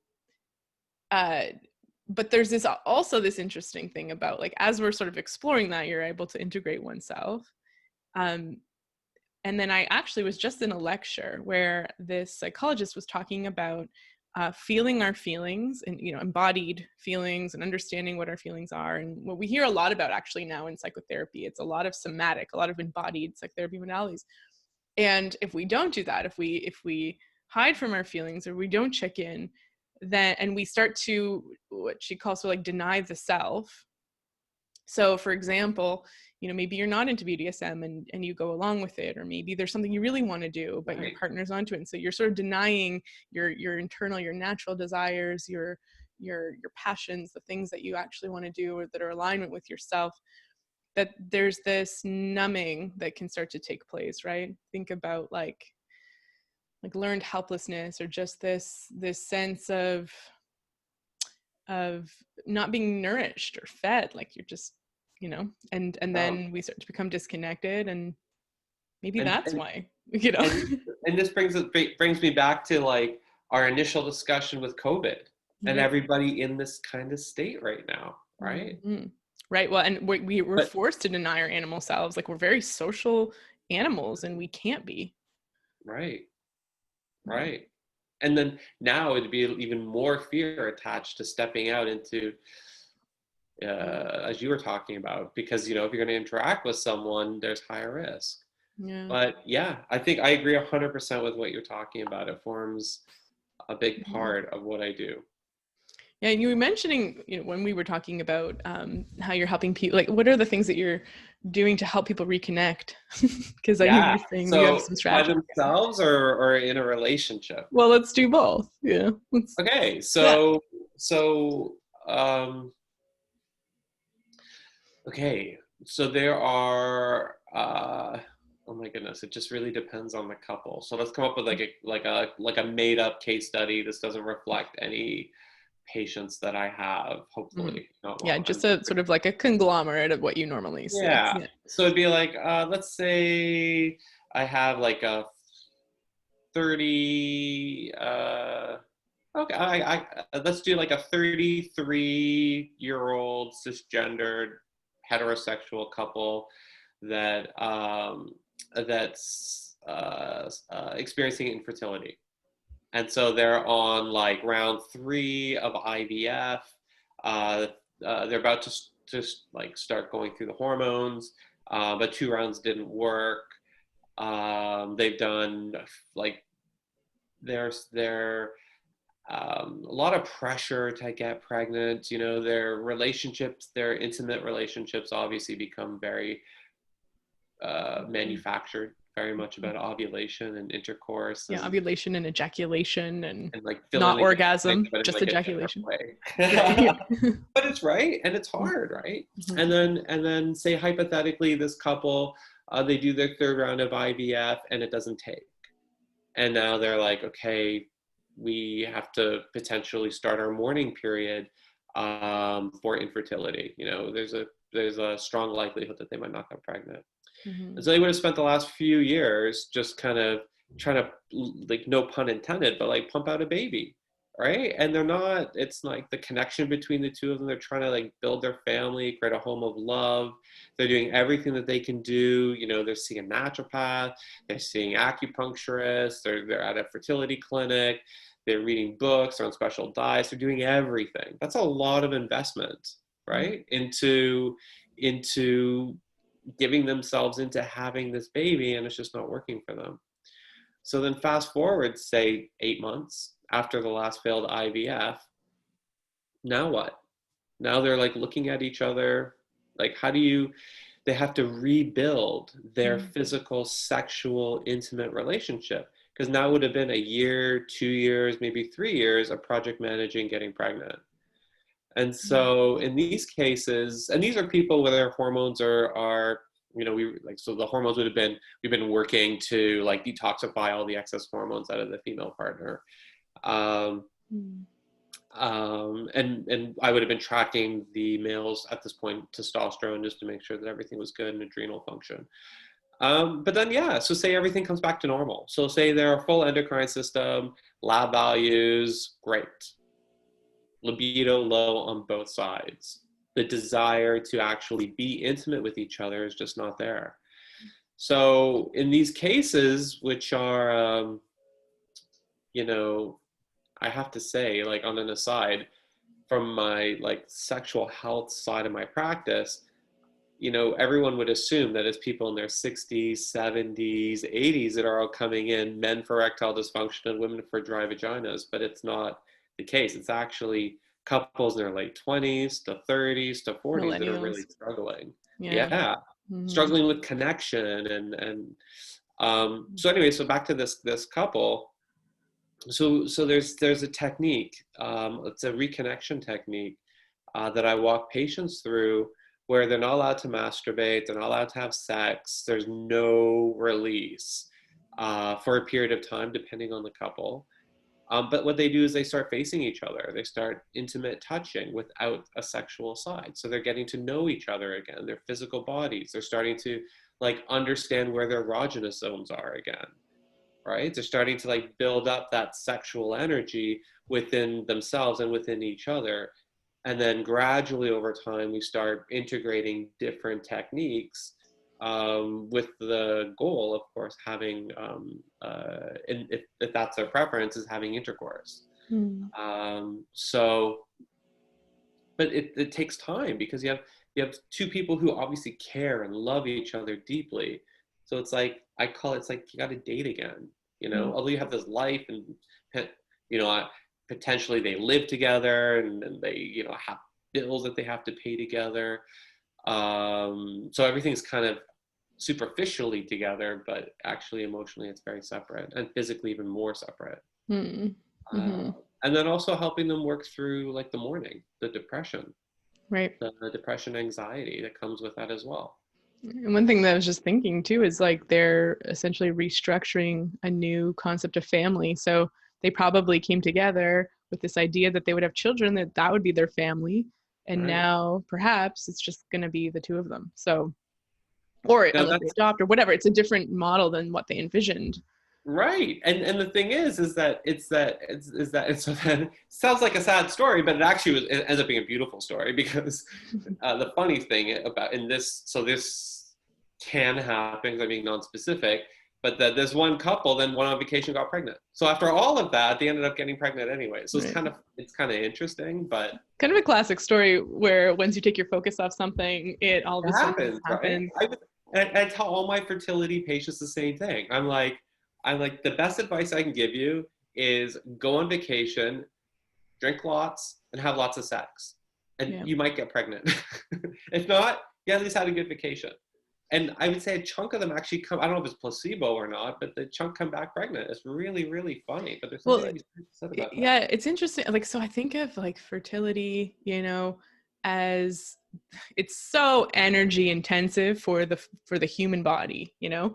but there's also this interesting thing about, like, as we're sort of exploring that, you're able to integrate oneself. And then I actually was just in a lecture where this psychologist was talking about feeling our feelings and, embodied feelings and understanding what our feelings are. And what we hear a lot about actually now in psychotherapy, it's a lot of somatic, a lot of embodied psychotherapy modalities. And if we don't do that, if we hide from our feelings, or we don't check in, then, and we start to, what she calls, so like, deny the self. So for example, maybe you're not into BDSM and you go along with it, or maybe there's something you really want to do, but your partner's onto it. And so you're sort of denying your internal, your natural desires, your passions, the things that you actually want to do or that are alignment with yourself. That there's this numbing that can start to take place, right? Think about like learned helplessness, or just this sense of not being nourished or fed, like you're just, and then we start to become disconnected, and maybe that's why, And this brings me back to like our initial discussion with COVID, and everybody in this kind of state right now, right? Mm-hmm. Right. Well, and we're forced to deny our animal selves. Like, we're very social animals, and we can't be. Right. And then now it'd be even more fear attached to stepping out into, as you were talking about, because, if you're going to interact with someone, there's higher risk. Yeah. But yeah, I think I agree 100% with what you're talking about. It forms a big part of what I do. Yeah, you were mentioning, when we were talking about how you're helping people, like, what are the things that you're doing to help people reconnect? Because I hear you saying you have some strategies. By themselves or in a relationship? Well, let's do both. Yeah. Okay, so there are oh my goodness, it just really depends on the couple. So let's come up with like a made up case study. This doesn't reflect any patients that I have, hopefully. Just a sort of like a conglomerate of what you normally see. Yeah. So it'd be like, let's say I have like a 30 okay, let's do like a 33-year-old cisgendered heterosexual couple that's experiencing infertility. And so they're on like round 3 of IVF. They're about to like start going through the hormones, but 2 rounds didn't work. They've done like their a lot of pressure to get pregnant. You know, their relationships, their intimate relationships obviously become very manufactured, very much about ovulation and intercourse, Yeah, ovulation and ejaculation and like not filling it, orgasm, but in just like a different ejaculation. way. Right. But it's right, and it's hard, right? Mhm. And then say hypothetically, this couple, they do their third round of IVF, and it doesn't take, and now they're like, okay, we have to potentially start our mourning period for infertility. You know, there's a strong likelihood that they might not get pregnant. Mhm. And so they would have spent the last few years just kind of trying to, like, no pun intended, but like pump out a baby, right? And they're not, it's like the connection between the two of them. They're trying to like build their family, create a home of love. They're doing everything that they can do. You know, they're seeing a naturopath, they're seeing acupuncturists, they're at a fertility clinic, they're reading books, they're on special diets, they're doing everything. That's a lot of investment, right? Into giving themselves into having this baby, and it's just not working for them. So then fast forward, say 8 months after the last failed IVF, now what? Now they're like looking at each other, like, they have to rebuild their physical, sexual, intimate relationship. Because now would have been a year, 2 years, maybe 3 years of project managing getting pregnant. And so in these cases, and these are people where their hormones are, you know, so the hormones would have been, we've been working to like detoxify all the excess hormones out of the female partner. And I would have been tracking the males at this point, testosterone, just to make sure that everything was good and adrenal function. But then, yeah, so say everything comes back to normal. So say they're a full endocrine system, lab values, great. Libido low on both sides. The desire to actually be intimate with each other is just not there. So in these cases, which are, you know, I have to say, like, on an aside, from my like sexual health side of my practice, you know, everyone would assume that it's people in their 60s, 70s, 80s that are all coming in, men for erectile dysfunction and women for dry vaginas, but it's not the case. It's actually couples in their late 20s to 30s to 40s that are really Millennials. struggling. Yeah. Yeah. Struggling with connection. So anyway, so back to this couple. So there's a technique. It's a reconnection technique that I walk patients through, where they're not allowed to masturbate, they're not allowed to have sex, there's no release for a period of time, depending on the couple. But what they do is they start facing each other. They start intimate touching without a sexual side. So they're getting to know each other again, their physical bodies. They're starting to like understand where their erogenous zones are again, right? They're starting to like build up that sexual energy within themselves and within each other. And then gradually over time, we start integrating different techniques with the goal, of course, having, and if that's their preference, is having intercourse. So, but it takes time, because you have two people who obviously care and love each other deeply. So it's like, I call it, it's like you got to date again, you know, although you have this life and, you know, potentially they live together and they, you know, have bills that they have to pay together. So everything's kind of superficially together, but actually emotionally it's very separate, and physically even more separate. And then also helping them work through like the mourning, the depression, Right. the depression, anxiety that comes with that as well. And one thing that I was just thinking too is like they're essentially restructuring a new concept of family. So they probably came together with this idea that they would have children, that would be their family. And Right. now perhaps it's just going to be the two of them. So, or Now unless they adopt or whatever, it's a different model than what they envisioned. Right, and the thing is that so then sounds like a sad story, but it ends up being a beautiful story, because the funny thing about this can happen, I'm being non-specific, but that this one couple then went on vacation, got pregnant. So after all of that, they ended up getting pregnant anyway. So it's kind of interesting, but kind of a classic story where once you take your focus off something, it all of a sudden happens. Right? I tell all my fertility patients the same thing. I'm like, the best advice I can give you is go on vacation, drink lots, and have lots of sex. And Yeah. you might get pregnant. If not, you at least had a good vacation. And I would say a chunk of them actually come, I don't know if it's placebo or not, but the chunk come back pregnant. It's really, really funny. But there's something Well, to be said about that. yeah, it's interesting. Like, so I think of like fertility, as it's so energy intensive for the human body, Yeah.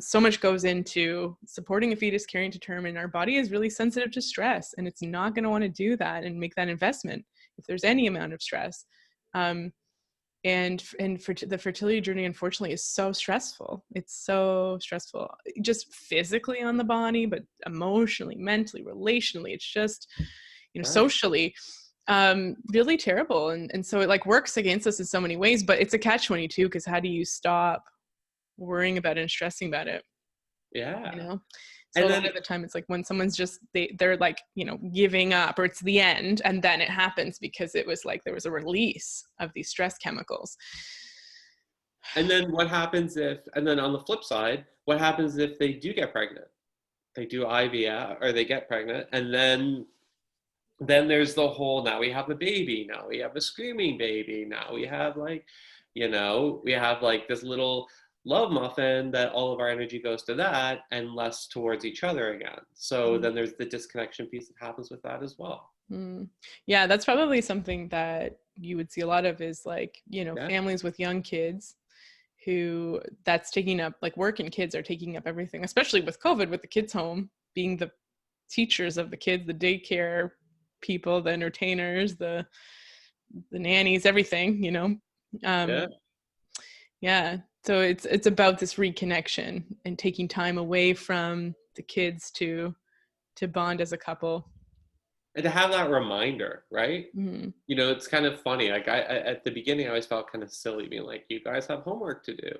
so much goes into supporting a fetus carrying to term, and our body is really sensitive to stress, and it's not going to want to do that and make that investment if there's any amount of stress. And for the fertility journey, unfortunately, is so stressful. It's so stressful, just physically on the body, but emotionally, mentally, relationally. It's just, Right. socially, really terrible. And so it like works against us in so many ways, but it's a catch-22, because how do you stop worrying about it and stressing about it? Yeah. So And a lot then, of the time it's like when someone's just, they're like, giving up, or it's the end, and then it happens because it was like there was a release of these stress chemicals. and then what happens if, and then on the flip side, what happens if they do get pregnant? They do IVF or they get pregnant, and then there's the whole, now we have a baby, now we have a screaming baby, now we have like, we have like this little love muffin that all of our energy goes to that and less towards each other again. So then there's the disconnection piece that happens with that as well. Yeah, that's probably something that you would see a lot of, is like, Yeah. families with young kids who that's taking up, like working kids are taking up everything, especially with COVID, with the kids home, being the teachers of the kids, the daycare people, the entertainers, the nannies, everything, Yeah. yeah. So it's about this reconnection and taking time away from the kids to bond as a couple. And to have that reminder, right? Mm-hmm. It's kind of funny. Like I at the beginning, I always felt kind of silly being like, you guys have homework to do.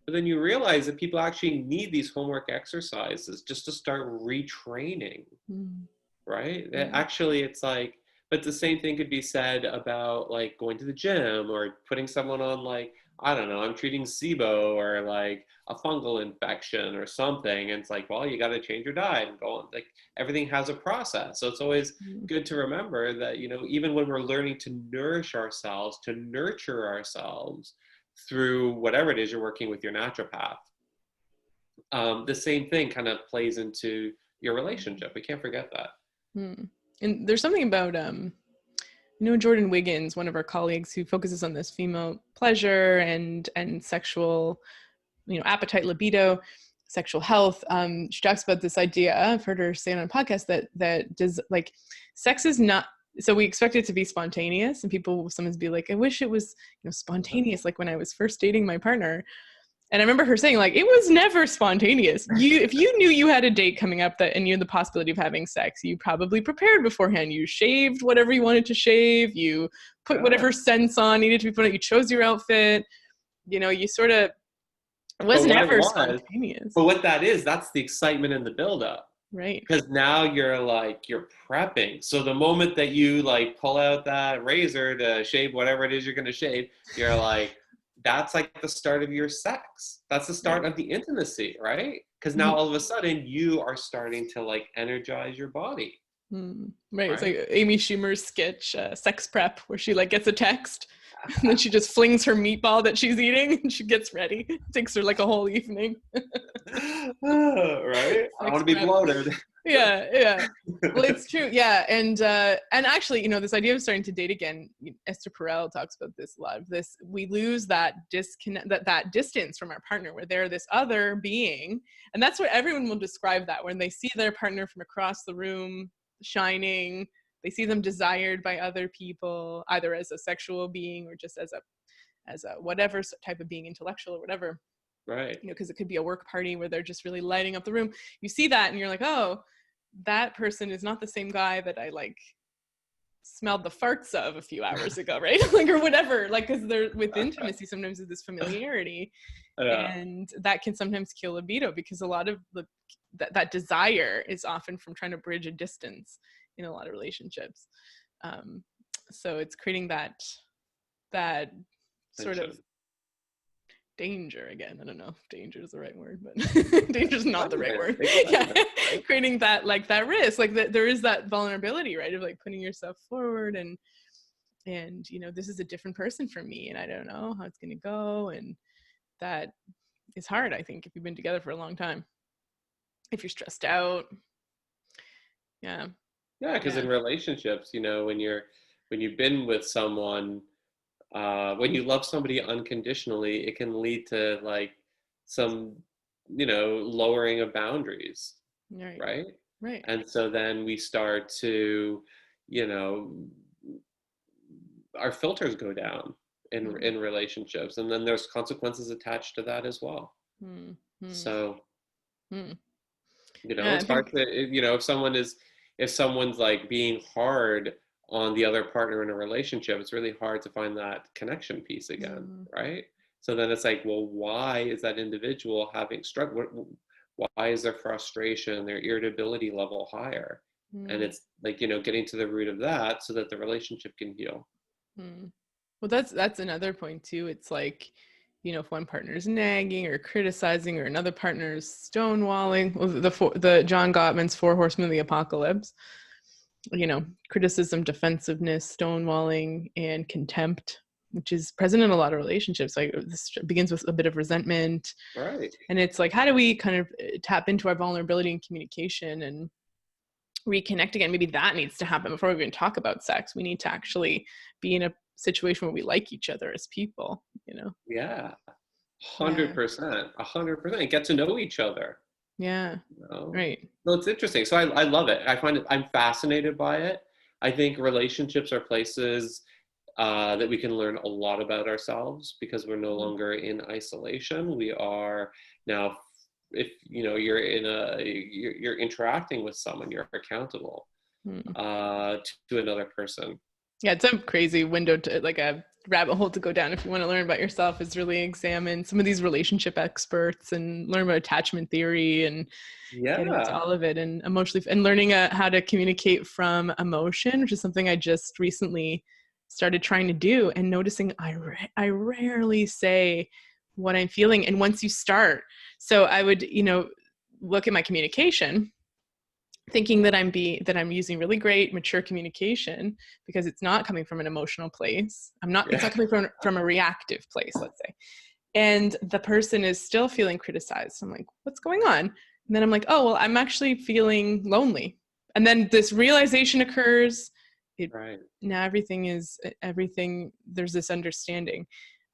But then you realize that people actually need these homework exercises just to start retraining, Mm-hmm. right? Yeah. Actually, it's like, but the same thing could be said about like going to the gym or putting someone on like, I don't know, I'm treating SIBO or like a fungal infection or something. And it's like, well, you got to change your diet and go on. Like everything has a process. So it's always good to remember that, even when we're learning to nourish ourselves, to nurture ourselves through whatever it is you're working with your naturopath, the same thing kind of plays into your relationship. We can't forget that. And there's something about Jordan Wiggins, one of our colleagues, who focuses on this female pleasure and sexual, appetite, libido, sexual health. She talks about this idea, I've heard her say it on a podcast, that does, like, sex is not, so we expect it to be spontaneous, and people will sometimes be like, I wish it was spontaneous, like when I was first dating my partner. And I remember her saying, like, it was never spontaneous. If you knew you had a date coming up and you had the possibility of having sex, you probably prepared beforehand. You shaved whatever you wanted to shave. You put whatever scents on needed to be put on. You chose your outfit. You sort of, it was never spontaneous. But what that is, that's the excitement in the buildup. Right. Because now you're prepping. So the moment that you like pull out that razor to shave whatever it is you're going to shave, you're like, that's like the start of your sex. That's the start of the intimacy, right? Because now all of a sudden you are starting to like energize your body. Right. It's like Amy Schumer's sketch, Sex Prep, where she like gets a text and then she just flings her meatball that she's eating and she gets ready. It takes her like a whole evening. Right? I want to be bloated. Yeah. Well, it's true. Yeah. And actually, this idea of starting to date again, Esther Perel talks about this, a lot of this. We lose that disconnect, that distance from our partner, where they're this other being. And that's what everyone will describe, that when they see their partner from across the room shining, they see them desired by other people, either as a sexual being or just as a whatever type of being, intellectual or whatever. Right. Because it could be a work party where they're just really lighting up the room. You see that and you're like, oh, that person is not the same guy that I like smelled the farts of a few hours ago, right? Like, or whatever, like, because they're with intimacy, sometimes with this familiarity, and that can sometimes kill libido, because a lot of that desire is often from trying to bridge a distance in a lot of relationships. So it's creating that sort of danger again. I don't know if danger is the right word, but danger is not the right word. Yeah. Creating that, like that risk, like that there is that vulnerability, right? Of like putting yourself forward and, you know, this is a different person for me and I don't know how it's going to go. And that is hard, I think, if you've been together for a long time, if you're stressed out. Yeah. Yeah. Cause in relationships, you know, when you've been with someone, when you love somebody unconditionally, it can lead to like some, you know, lowering of boundaries. Right. Right. And so then we start to, you know, our filters go down in relationships, and then there's consequences attached to that as well. So, you know, it's hard to, you know, if someone's like being hard on the other partner in a relationship, it's really hard to find that connection piece again, right? So then it's like, well, why is that individual having struggle? Why is their frustration, their irritability level higher? And it's like, you know, getting to the root of that so that the relationship can heal. Well, that's another point too. It's like, you know, if one partner is nagging or criticizing or another partner is stonewalling, well, the John Gottman's 4 Horsemen of the Apocalypse, you know, criticism, defensiveness, stonewalling, and contempt, which is present in a lot of relationships. Like this begins with a bit of resentment. Right. And it's like, how do we kind of tap into our vulnerability and communication and reconnect again? Maybe that needs to happen before we even talk about sex. We need to actually be in a situation where we like each other as people, you know? Yeah. 100%. 100%. Get to know each other. Yeah. You know? Right. No, it's interesting. So I love it. I find it, I'm fascinated by it. I think relationships are places that we can learn a lot about ourselves because we're no longer in isolation. We are now, if you know, you're interacting with someone, you're accountable to another person. Yeah, it's a crazy window to, like a rabbit hole to go down if you want to learn about yourself, is really examine some of these relationship experts and learn about attachment theory and get into all of it, and emotionally, and learning how to communicate from emotion, which is something I just recently started trying to do, and noticing I rarely say what I'm feeling. And once you start, so I would, you know, look at my communication, thinking that I'm using really great mature communication because it's not coming from an emotional place. It's not coming from a reactive place, let's say. And the person is still feeling criticized. I'm like, what's going on? And then I'm like, oh, well, I'm actually feeling lonely. And then this realization occurs. Now everything, there's this understanding.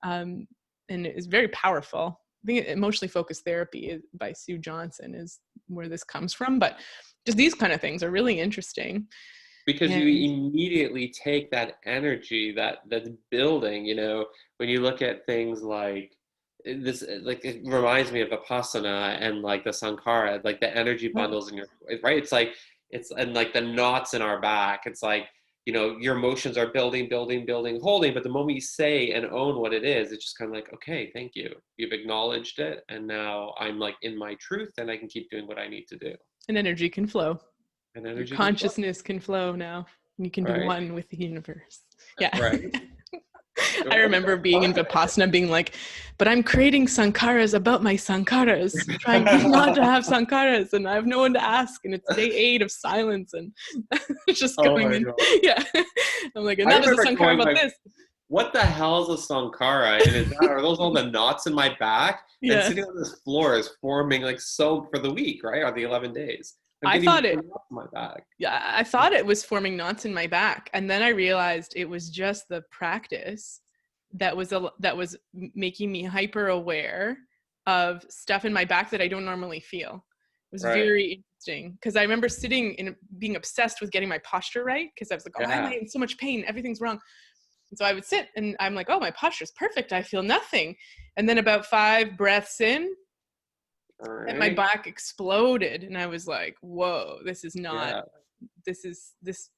And it is very powerful. I think emotionally focused therapy by Sue Johnson is where this comes from. But just these kind of things are really interesting. Because you immediately take that energy that's building, you know, when you look at things like this, like it reminds me of Vipassana and like the Sankara, like the energy bundles in your, right? It's like, and like the knots in our back. It's like, you know, your emotions are building, holding, but the moment you say and own what it is, it's just kind of like, okay, thank you. You've acknowledged it. And now I'm like in my truth and I can keep doing what I need to do. And energy can flow. And energy consciousness can flow now. You can be one with the universe. Yeah. Right. I remember being in Vipassana being like, but I'm creating sankaras about my sankaras, trying not to have sankaras, and I have no one to ask, and it's day 8 of silence, and just going in. God. Yeah. I'm like, and now there's a sankara about this. What the hell is a sankara? And are those all the knots in my back? Yeah. And sitting on this floor is forming like so for the week, right? Or the 11 days. I thought it was forming knots in my back, and then I realized it was just the practice that was making me hyper aware of stuff in my back that I don't normally feel. It was very interesting because I remember sitting and being obsessed with getting my posture right because I was like, why am I in so much pain? Everything's wrong. And so I would sit and I'm like, oh, my posture's perfect. I feel nothing. And then about 5 breaths in, and my back exploded, and I was like, whoa, this is not, this.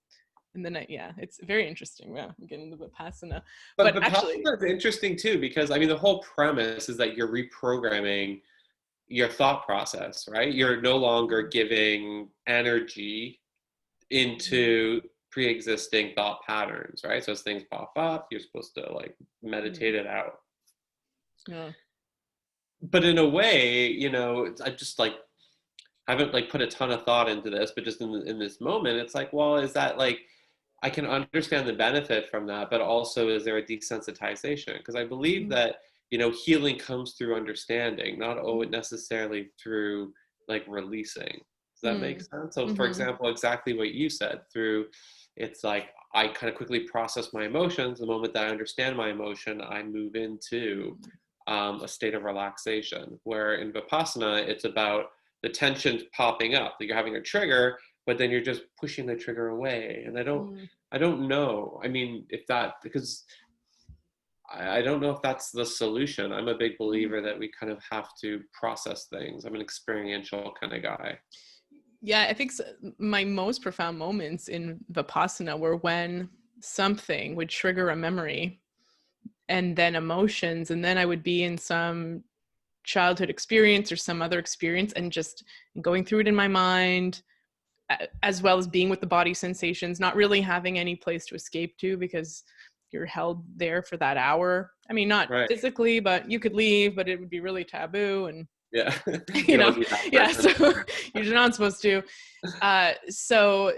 And then it's very interesting. Yeah, I'm getting into Vipassana. But Vipassana is interesting too, because I mean, the whole premise is that you're reprogramming your thought process, right? You're no longer giving energy into pre-existing thought patterns, right? So as things pop up, you're supposed to like meditate it out. Yeah. but in a way, I just like haven't like put a ton of thought into this, but just in this moment, it's like, well, is that like, I can understand the benefit from that, but also is there a desensitization? Because I believe that, healing comes through understanding, not necessarily through like releasing. Does that make sense? So for Mm-hmm. example, exactly what you said, it's like I kind of quickly process my emotions. The moment that I understand my emotion, I move into a state of relaxation, where in Vipassana, it's about the tensions popping up, that you're having a trigger, but then you're just pushing the trigger away. And I don't know. I mean, if that, because I don't know if that's the solution. I'm a big believer that we kind of have to process things. I'm an experiential kind of guy. Yeah, I think my most profound moments in Vipassana were when something would trigger a memory and then emotions, and then I would be in some childhood experience or some other experience and just going through it in my mind, as well as being with the body sensations, not really having any place to escape to because you're held there for that hour. I mean, not Right. physically, but you could leave, but it would be really taboo. And, Yeah. You don't do that yeah, person. so you're not supposed to. So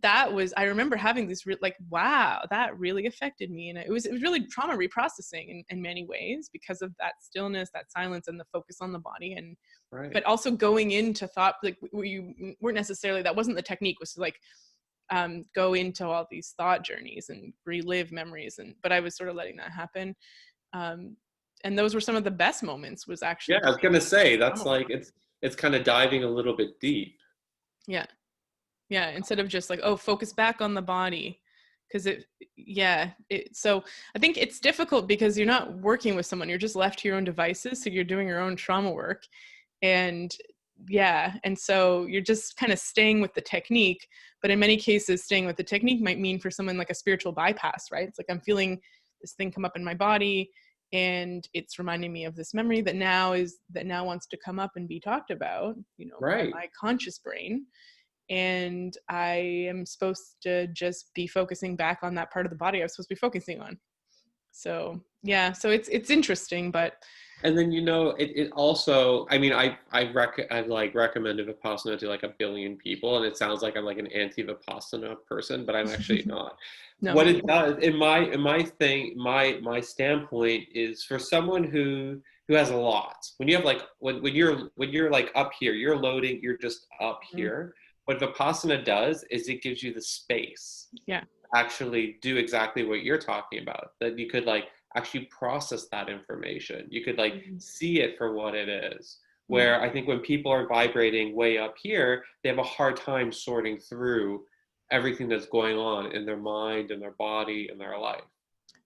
that was, I remember having this like, wow, that really affected me. And it was really trauma reprocessing in many ways because of that stillness, that silence, and the focus on the body. And, Right. but also going into thought, like you weren't necessarily, that wasn't the technique, was to like, go into all these thought journeys and relive memories. But I was sort of letting that happen. And those were some of the best moments, was actually Yeah, I was doing gonna say that's trauma work. like it's kind of diving a little bit deep. Yeah. Yeah, instead of just like, oh, focus back on the body. Because so I think it's difficult because you're not working with someone, you're just left to your own devices, so you're doing your own trauma work. And and so you're just kind of staying with the technique, but in many cases staying with the technique might mean for someone like a spiritual bypass, right? It's like, I'm feeling this thing come up in my body, and it's reminding me of this memory that now wants to come up and be talked about, by Right. my conscious brain. And I am supposed to just be focusing back on that part of the body I was supposed to be focusing on. So so it's interesting, but And then it also, I mean, I've like recommended Vipassana to like a billion people, and it sounds like I'm like an anti-Vipassana person, but I'm actually not. no. What it does in my standpoint is, for someone who has a lot, when you have like when you're like up here, you're loading, you're just up here. What Vipassana does is it gives you the space Yeah. to actually do exactly what you're talking about, that you could like actually process that information. You could like see it for what it is. Where I think when people are vibrating way up here, they have a hard time sorting through everything that's going on in their mind and their body and their life.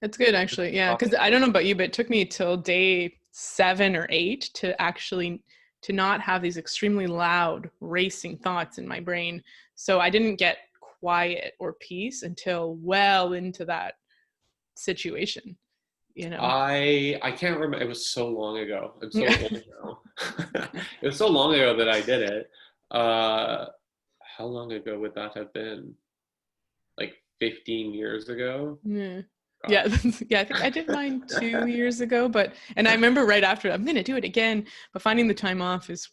That's good, actually. Yeah, because I don't know about you, but it took me till day 7 or 8 to not have these extremely loud racing thoughts in my brain. So I didn't get quiet or peace until well into that situation. I can't remember. It was so long ago. I'm so old now. It was so long ago that I did it. How long ago would that have been? Like 15 years ago? Yeah. Yeah. Gosh. Yeah. I think I did mine 2 years ago, and I remember right after, I'm going to do it again, but finding the time off is,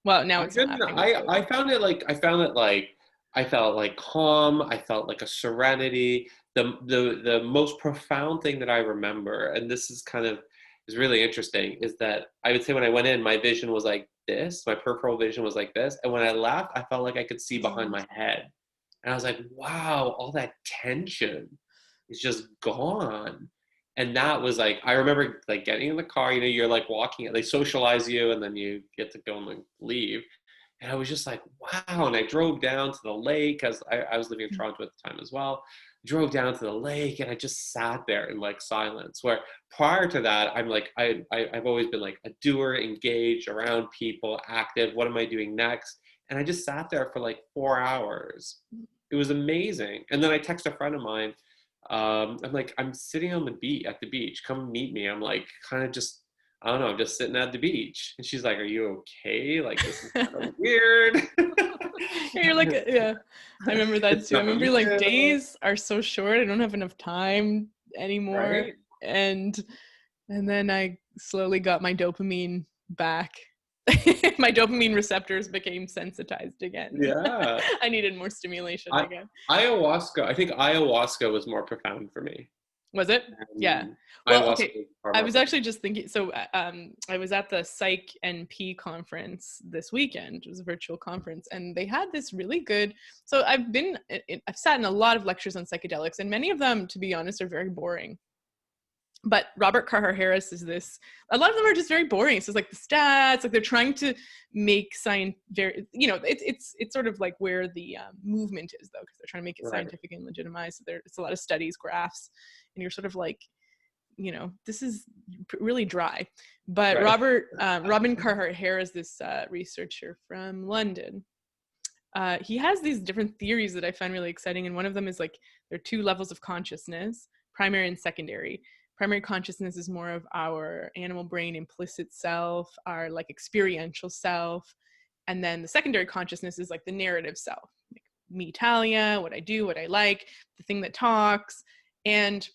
well, now it's not happening. I felt like calm. I felt like a serenity. The most profound thing that I remember, and this is really interesting, is that I would say when I went in, my vision was like this. My peripheral vision was like this, and when I left, I felt like I could see behind my head, and I was like, wow, all that tension is just gone. And that was like, I remember like getting in the car, you're like walking, they socialize you, and then you get to go and like leave. And I was just like, wow. And I drove down to the lake, because I was living in Toronto at the time as well. Drove down to the lake, and I just sat there in like silence. Where prior to that, I'm like, I've always been like a doer, engaged, around people, active. What am I doing next? And I just sat there for like 4 hours. It was amazing. And then I text a friend of mine. I'm like, I'm sitting on the beach at the beach. Come meet me. I'm like, kind of just, I don't know, I'm just sitting at the beach. And she's like, are you okay? Like, this is kind of weird. You're like, yeah, I remember that too. I remember like Yeah. days are so short. I don't have enough time anymore. Right? And And then I slowly got my dopamine back. My dopamine receptors became sensitized again. Yeah. I needed more stimulation again. Ayahuasca, I think ayahuasca was more profound for me. Was it? Yeah. And Well, ayahuasca okay. was far I more was profound. actually just thinking, so I was at the Psych NP conference this weekend. It was a virtual conference, and they had this really good, so I've sat in a lot of lectures on psychedelics, and many of them, to be honest, are very boring. But Robert Carhart Harris is this, a lot of them are just very boring. So it's like the stats, like they're trying to make science very, it's sort of like where the movement is though, because they're trying to make it scientific and legitimized. So it's a lot of studies, graphs, and you're sort of like, this is really dry. But Robin Carhart Harris, this researcher from London, he has these different theories that I find really exciting. And one of them is like, there are two levels of consciousness, primary and secondary. Primary consciousness is more of our animal brain implicit self, our like experiential self. And then the secondary consciousness is like the narrative self, like me, Talia, what I do, what I like, the thing that talks. And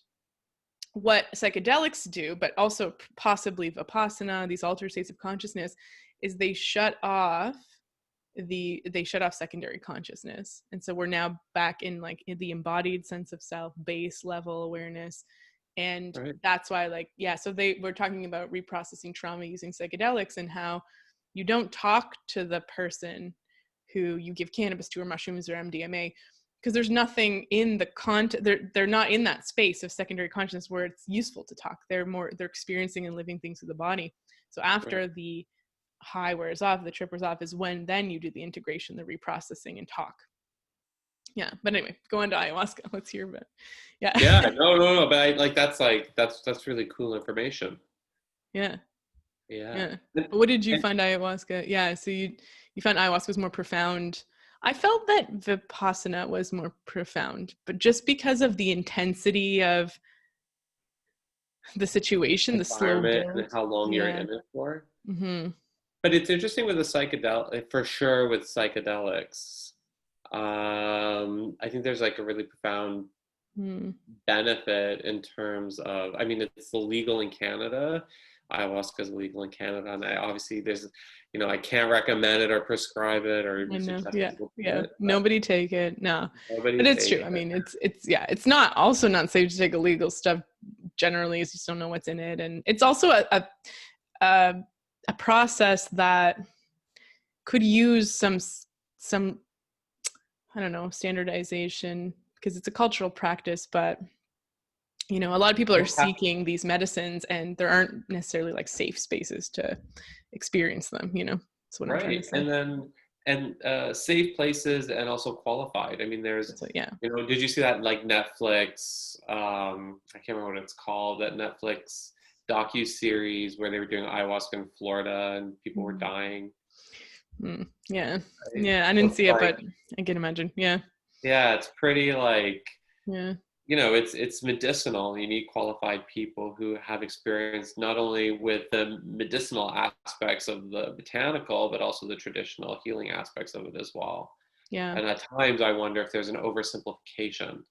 what psychedelics do, but also possibly Vipassana, these altered states of consciousness, is they shut off secondary consciousness. And so we're now back in like in the embodied sense of self, base level awareness. And that's why, like, yeah, so they were talking about reprocessing trauma using psychedelics and how you don't talk to the person who you give cannabis to or mushrooms or MDMA, because there's nothing in the they're not in that space of secondary consciousness where it's useful to talk. They're experiencing and living things with the body. So after the high wears off, the trip wears off, is when then you do the integration, the reprocessing, and talk. Yeah, but anyway, go on to ayahuasca. Let's hear about it. Yeah, no, but I like that's really cool information. Yeah. But what did you find ayahuasca? Yeah, so you found ayahuasca was more profound. I felt that Vipassana was more profound, but just because of the intensity of the situation, the slow build, and how long you're in it for. Mm-hmm. But it's interesting with the psychedelic, for sure, with psychedelics. I think there's like a really profound benefit in terms of, I mean, it's illegal in Canada. Ayahuasca is illegal in Canada, and obviously there's, I can't recommend it or prescribe it or suggest people do it. Nobody take it. No, but it's true. I mean, it's not also not safe to take illegal stuff generally. You just don't know what's in it, and it's also a process that could use some I don't know, standardization, because it's a cultural practice, but a lot of people are seeking these medicines and there aren't necessarily like safe spaces to experience them, That's what I'm trying to say. And then safe places and also qualified. I mean, there's, did you see that like Netflix, I can't remember what it's called, that Netflix docu-series where they were doing ayahuasca in Florida and people were dying? Yeah. Yeah, I didn't see it, but I can imagine. Yeah, it's pretty like, it's medicinal. You need qualified people who have experience not only with the medicinal aspects of the botanical, but also the traditional healing aspects of it as well. Yeah. And at times I wonder if there's an oversimplification,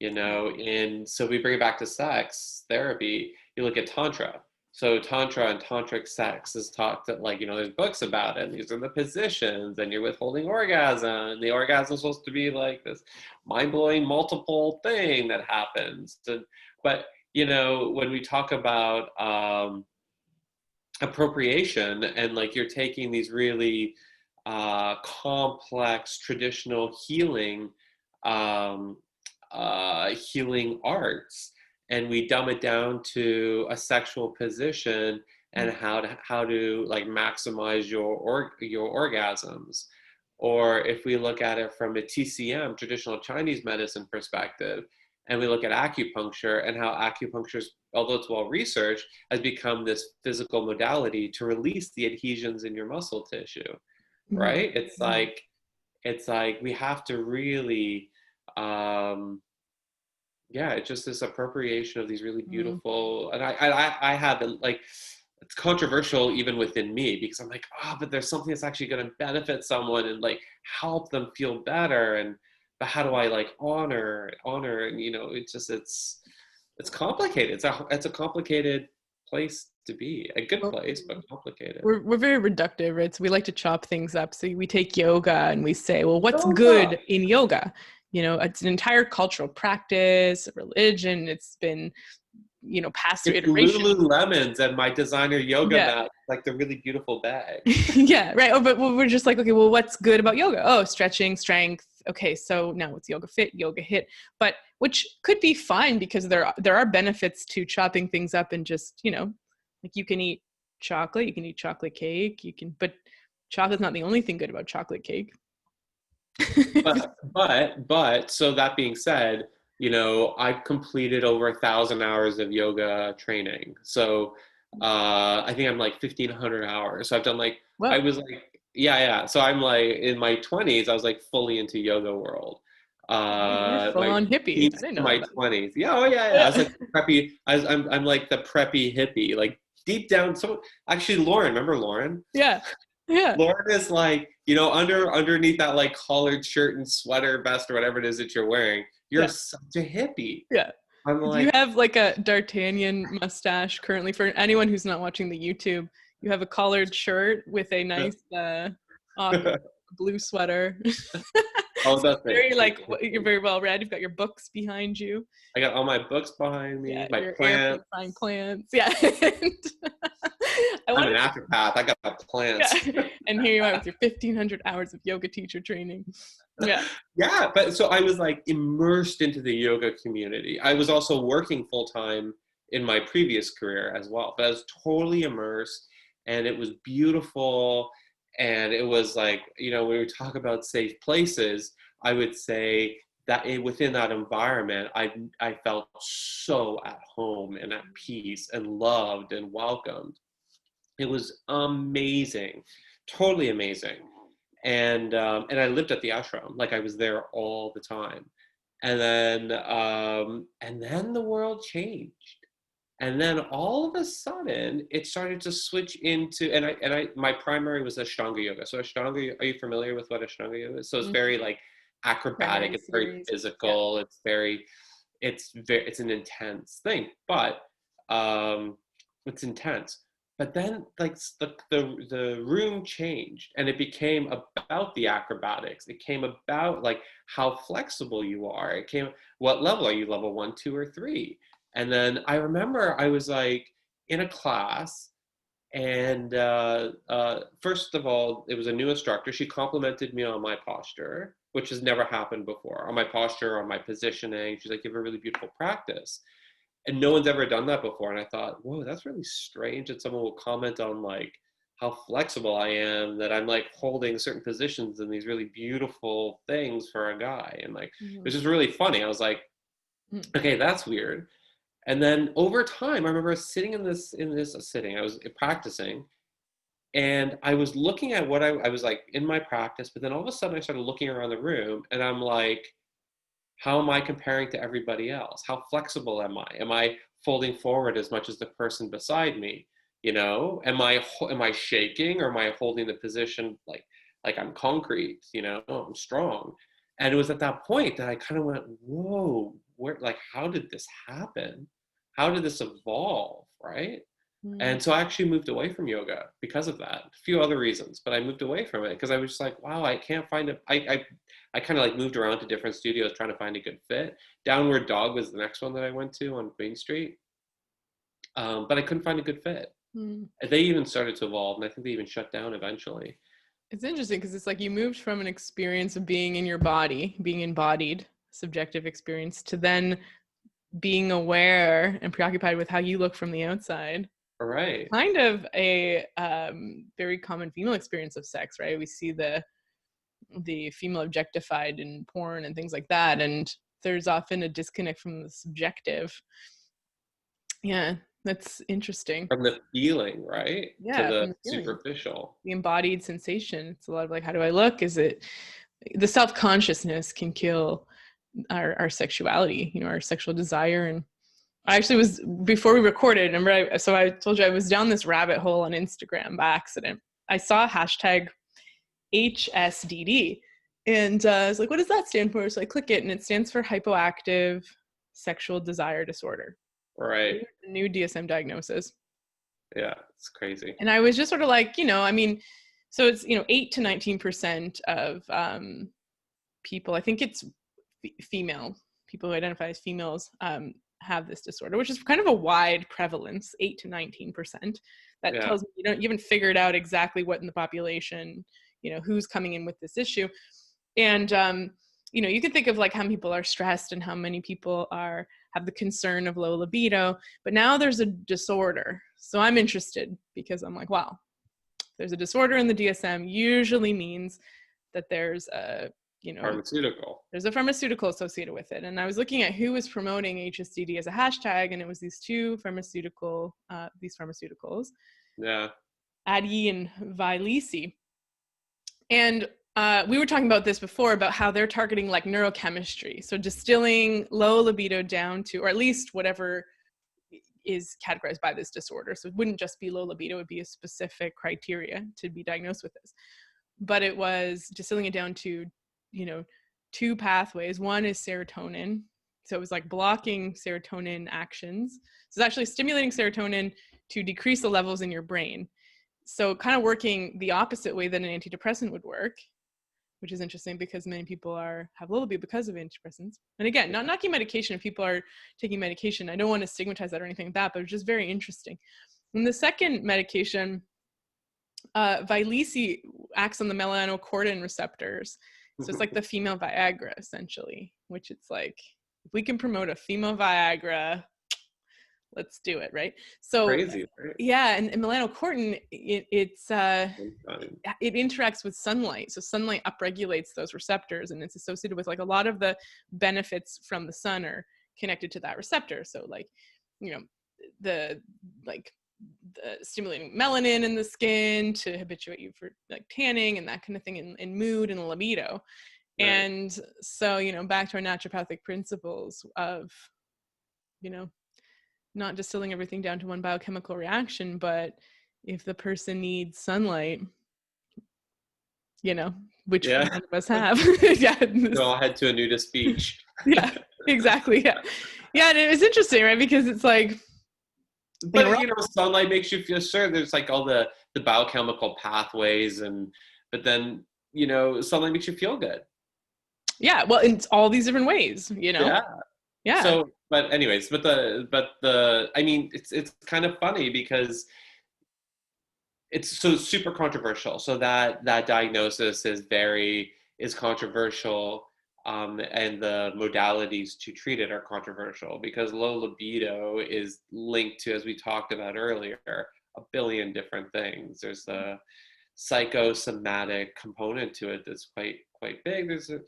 and so we bring it back to sex therapy. You look at Tantra. So Tantra and Tantric sex is talked that, like, there's books about it. And these are the positions, and you're withholding orgasm. And the orgasm is supposed to be like this mind-blowing multiple thing that happens. But, when we talk about appropriation and like you're taking these really complex traditional healing arts, and we dumb it down to a sexual position and how to like maximize your orgasms. Or if we look at it from a TCM, traditional Chinese medicine perspective, and we look at acupuncture and how acupuncture, although it's well researched, has become this physical modality to release the adhesions in your muscle tissue, right? It's like we have to really it's just this appropriation of these really beautiful, and I have like, it's controversial even within me, because I'm like, but there's something that's actually going to benefit someone and like help them feel better, but how do I like honor, and it's complicated. It's a complicated place to be. A good Well, place, but complicated. we're very reductive, right? So we like to chop things up. So we take yoga and we say, well, what's Yoga. good in yoga? You know, it's an entire cultural practice, religion. It's been, you know, passed through It's iterations. Lululemons and my designer yoga Yeah. mat, like the really beautiful bag. Yeah, right. Oh, but we're just like, okay, well, what's good about yoga? Oh, stretching, strength. Okay, so now it's yoga fit, yoga hit, but which could be fine because there are benefits to chopping things up and just, you know, like you can eat chocolate, you can eat chocolate cake, but chocolate's not the only thing good about chocolate cake. But so that being said, you know, I've completed over 1,000 hours of yoga training. So I think I'm like 1,500 hours. So I've done like, I Well, was like, yeah. So I'm like in my 20s, I was like fully into yoga world. you're full My on hippie. I teens didn't to know my all that. 20s. Yeah, oh yeah. I was like preppy. I'm like the preppy hippie. Like deep down. So actually, Lauren, remember Lauren? Yeah. Yeah. Lauren is like, you know, underneath that like collared shirt and sweater vest or whatever it is that you're wearing, you're Yeah. such a hippie. Yeah. I'm Do you like, have like a D'Artagnan mustache currently? For anyone who's not watching the YouTube, you have a collared shirt with a nice blue sweater. oh, that's Very it. like you're very well read. You've got your books behind you. I got all my books behind me, Yeah, my your plants. airplane plants. Yeah. I I'm wanted an to, naturopath. I got plants. yeah. And here you are with your 1,500 hours of yoga teacher training. Yeah. Yeah, but so I was like immersed into the yoga community. I was also working full time in my previous career as well, but I was totally immersed, and it was beautiful. And it was like, you know, when we talk about safe places, I would say that within that environment, I felt so at home and at peace and loved and welcomed. It was amazing, totally amazing. And I lived at the ashram, like I was there all the time. And then the world changed. And then all of a sudden, it started to switch into, my primary was Ashtanga yoga. So Ashtanga, are you familiar with what Ashtanga yoga is? So it's very like acrobatic, Primary it's very series. Yeah. physical, it's an intense thing, but it's intense. But then like the room changed and it became about the acrobatics. It came about like how flexible you are. It came, what level are you, level 1, 2, or 3? And then I remember I was like in a class, and first of all, it was a new instructor. She complimented me on my posture, which has never happened before, on my posture, on my positioning. She's like, you have a really beautiful practice. And no one's ever done that before. And I thought, whoa, that's really strange that someone will comment on like how flexible I am, that I'm like holding certain positions in these really beautiful things for a guy. And like, it was just really funny. I was like, okay, that's weird. And then over time, I remember sitting I was practicing, and I was looking at what I was like in my practice, but then all of a sudden I started looking around the room and I'm like, how am I comparing to everybody else? How flexible am I? Am I folding forward as much as the person beside me? You know, am I shaking, or am I holding the position like I'm concrete? You know, I'm strong. And it was at that point that I kind of went, whoa, how did this happen? How did this evolve, right? And so I actually moved away from yoga because of that. A few other reasons, but I moved away from it because I was just like, wow, I can't find it. I kind of like moved around to different studios trying to find a good fit. Downward Dog was the next one that I went to on Queen Street, but I couldn't find a good fit. They even started to evolve, and I think they even shut down eventually. It's interesting because it's like you moved from an experience of being in your body, being embodied, subjective experience, to then being aware and preoccupied with how you look from the outside. Right. Kind of a very common female experience of sex, right? We see the female objectified in porn and things like that, and there's often a disconnect from the subjective. Yeah, that's interesting. From the feeling, right? Yeah, To from the the feeling, superficial. the embodied sensation. It's a lot of like, how do I look? Is it the self-consciousness can kill our sexuality, you know, our sexual desire. And I actually was, before we recorded, remember, so I told you I was down this rabbit hole on Instagram by accident. I saw hashtag HSDD, and I was like, what does that stand for? So I click it, and it stands for hypoactive sexual desire disorder. Right. New DSM diagnosis. Yeah, it's crazy. And I was just sort of like, I mean, so it's, 8 to 19% of people, I think it's female, people who identify as females, have this disorder, which is kind of a wide prevalence, 8 to 19%. That Yeah. tells me you haven't figured out exactly what in the population, who's coming in with this issue. And, you can think of like how many people are stressed and how many people have the concern of low libido, but now there's a disorder. So I'm interested because I'm like, wow, there's a disorder in the DSM usually means that there's a, Pharmaceutical. there's a pharmaceutical associated with it. And I was looking at who was promoting HSDD as a hashtag, and it was these pharmaceuticals, Yeah. Adi and Vyleesi. And we were talking about this before, about how they're targeting like neurochemistry. So distilling low libido down to, or at least whatever is categorized by this disorder. So it wouldn't just be low libido, it would be a specific criteria to be diagnosed with this. But it was distilling it down to, two pathways. One is serotonin. So it was like blocking serotonin actions. So it's actually stimulating serotonin to decrease the levels in your brain. So kind of working the opposite way that an antidepressant would work, which is interesting because many people have low libido because of antidepressants. And again, not knocking medication. If people are taking medication, I don't want to stigmatize that or anything like that, but it's just very interesting. And the second medication, Vyleesi, acts on the melanocortin receptors. So it's like the female Viagra, essentially, which it's like, if we can promote a female Viagra, let's do it, right? So Crazy, right? yeah, and melanocortin, it interacts with sunlight. So sunlight upregulates those receptors, and it's associated with like a lot of the benefits from the sun are connected to that receptor. So like, the stimulating melanin in the skin to habituate you for like tanning and that kind of thing, in mood and libido. Right. And so, back to our naturopathic principles of, not distilling everything down to one biochemical reaction, but if the person needs sunlight, which none of us have. Yeah. So I'll head to a nudist beach. Yeah, exactly. Yeah. Yeah. And it was interesting, right? Because it's like, but sunlight makes you feel, sure, there's like all the biochemical pathways, but then, sunlight makes you feel good. Yeah. Well, in all these different ways, Yeah. Yeah. So, but anyways, I mean, it's kind of funny because it's so super controversial. So that diagnosis is controversial, and the modalities to treat it are controversial because low libido is linked to, as we talked about earlier, a billion different things. There's a psychosomatic component to it that's quite big. There's a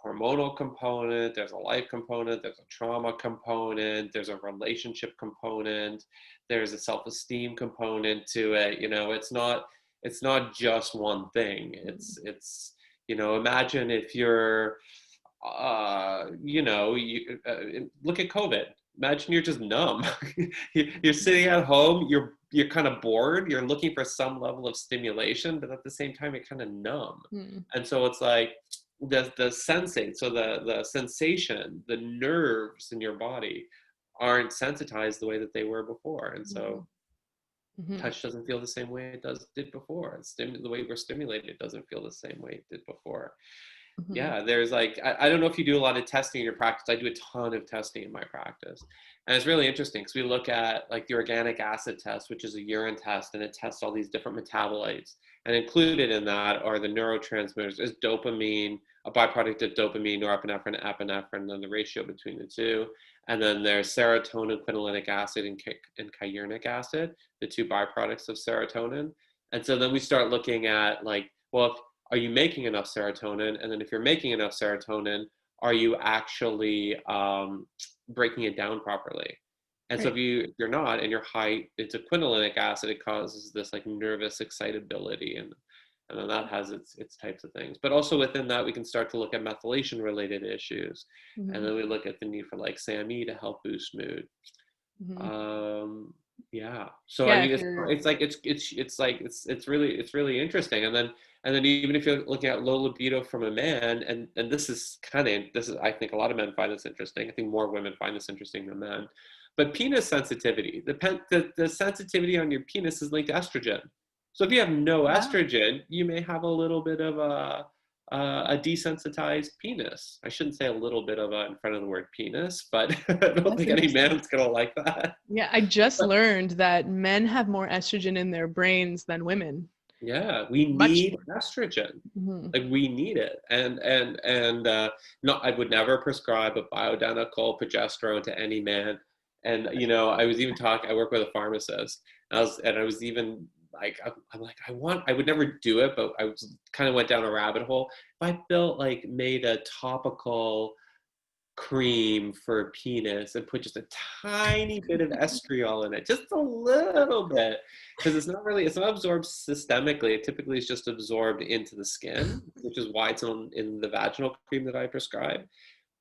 hormonal component, there's a life component, there's a trauma component, there's a relationship component, there's a self-esteem component to it. It's not just one thing. It's imagine if you're look at COVID. Imagine you're just numb. You're sitting at home, you're kind of bored, you're looking for some level of stimulation, but at the same time, you're kind of numb. And so it's like the sensate, so the sensation, the nerves in your body aren't sensitized the way that they were before. And so touch doesn't feel the same way it did before. The way we're stimulated doesn't feel the same way it did before. Yeah, there's like, I don't know if you do a lot of testing in your practice. I do a ton of testing in my practice. And it's really interesting because we look at like the organic acid test, which is a urine test, and it tests all these different metabolites. And included in that are the neurotransmitters. Is dopamine, a byproduct of dopamine, norepinephrine, epinephrine, and the ratio between the two. And then there's serotonin, quinolinic acid, and kyurinic acid, the two byproducts of serotonin. And so then we start looking at like, well, are you making enough serotonin? And then if you're making enough serotonin, are you actually breaking it down properly? And so if you're not, and you're high, it's a quinolinic acid, it causes this like nervous excitability, and then that has its types of things. But also within that, we can start to look at methylation related issues. And then we look at the need for like SAMe to help boost mood. Yeah. So I mean, it's really interesting. And then even if you're looking at low libido from a man, and this is I think a lot of men find this interesting. I think more women find this interesting than men. But penis sensitivity, the sensitivity on your penis is linked to estrogen. So if you have no estrogen, you may have a little bit of a desensitized penis. I shouldn't say a little bit of in front of the word penis, but I don't think any man's gonna like that. Yeah, I just learned that men have more estrogen in their brains than women. Yeah, we need estrogen. Mm-hmm. Like we need it, and no, I would never prescribe a bioidentical progesterone to any man. And I was even talking. I work with a pharmacist. I was even like, I'm like, I would never do it, but I was kind of went down a rabbit hole. If I made a topical cream for a penis and put just a tiny bit of estriol in it, just a little bit, because it's not absorbed systemically. It typically is just absorbed into the skin, which is why it's in the vaginal cream that I prescribe.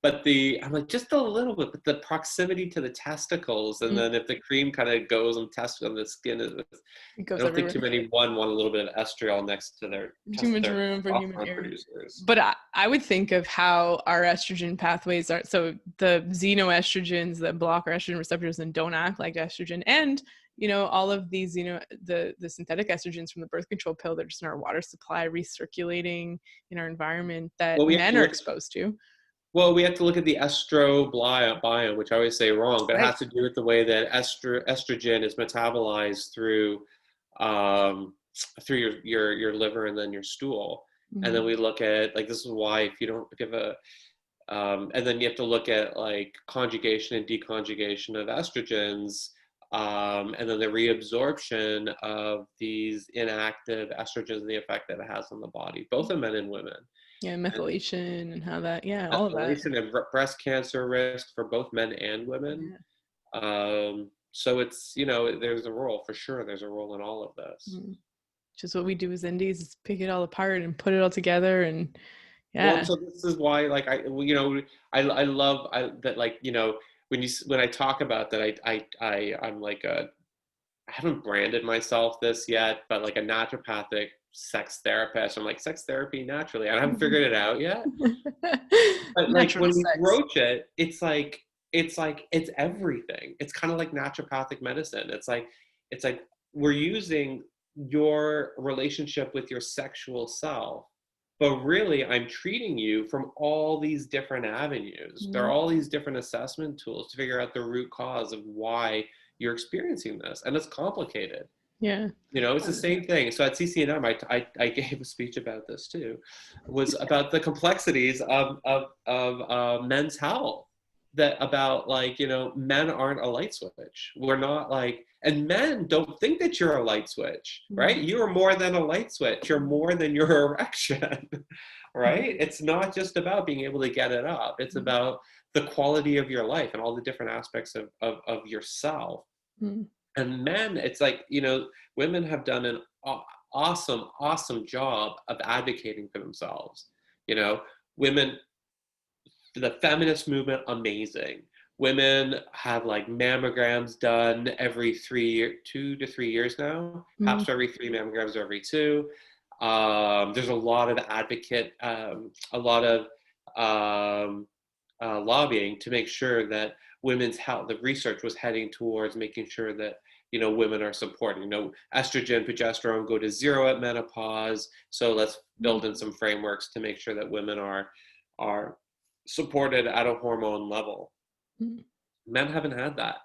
But I'm like, just a little bit, but the proximity to the testicles, and then if the cream kind of goes on the skin, I don't think too many want a little bit of estriol next to their too much room for human producers. But I would think of how our estrogen pathways are. So the xenoestrogens that block our estrogen receptors and don't act like estrogen, and all of these, the synthetic estrogens from the birth control pill, they're just in our water supply, recirculating in our environment that men are exposed to. Well, we have to look at the estrobiome, which I always say wrong, but it has to do with the way that estrogen is metabolized through your liver and then your stool. Mm-hmm. And then we look at, like, this is why if you have a, and then you have to look at like conjugation and deconjugation of estrogens, and then the reabsorption of these inactive estrogens and the effect that it has on the body, both in men and women. Yeah, methylation and how that, all of that. Methylation and breast cancer risk for both men and women. Yeah. So it's, there's a role, for sure. There's a role in all of this. Just what we do as indies is pick it all apart and put it all together. And Well, so this is why, like, I love that, like, when I talk about that, I'm like I haven't branded myself this yet, but like a naturopathic sex therapist. I'm like, sex therapy naturally. I haven't figured it out yet. But like when we broach it, it's everything. It's kind of like naturopathic medicine. It's like we're using your relationship with your sexual self, but really I'm treating you from all these different avenues. There are all these different assessment tools to figure out the root cause of why you're experiencing this, and it's complicated. Yeah. It's the same thing. So at CCNM, I gave a speech about this too, was about the complexities of men's health, that about like, men aren't a light switch. We're not like, and men don't think that you're a light switch, right? You are more than a light switch. You're more than your erection, right? It's not just about being able to get it up. It's about the quality of your life and all the different aspects of yourself. And men, it's like, women have done an awesome job of advocating for themselves. Women, the feminist movement, amazing. Women have like mammograms done every 2 to 3 years now. Perhaps every 3 mammograms or every 2. There's a lot of lobbying to make sure that women's health, the research was heading towards making sure that, women are supported. Estrogen, progesterone go to 0 at menopause. So let's build in some frameworks to make sure that women are supported at a hormone level. Men haven't had that.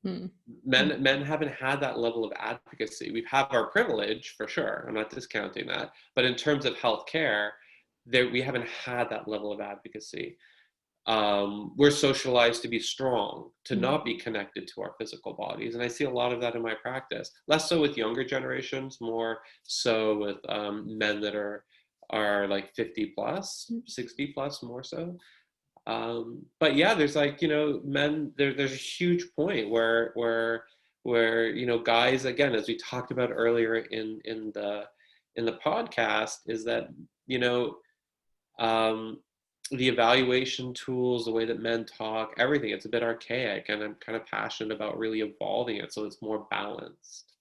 Men haven't had that level of advocacy. We have our privilege, for sure. I'm not discounting that. But in terms of healthcare, we haven't had that level of advocacy. We're socialized to be strong, to not be connected to our physical bodies. And I see a lot of that in my practice, less so with younger generations, more so with men that are like 50 plus, 60 plus, more so. But yeah, there's like, men, there's a huge point where guys, again, as we talked about earlier in the podcast, is that, the evaluation tools, the way that men talk, everything, it's a bit archaic, and I'm kind of passionate about really evolving it so it's more balanced.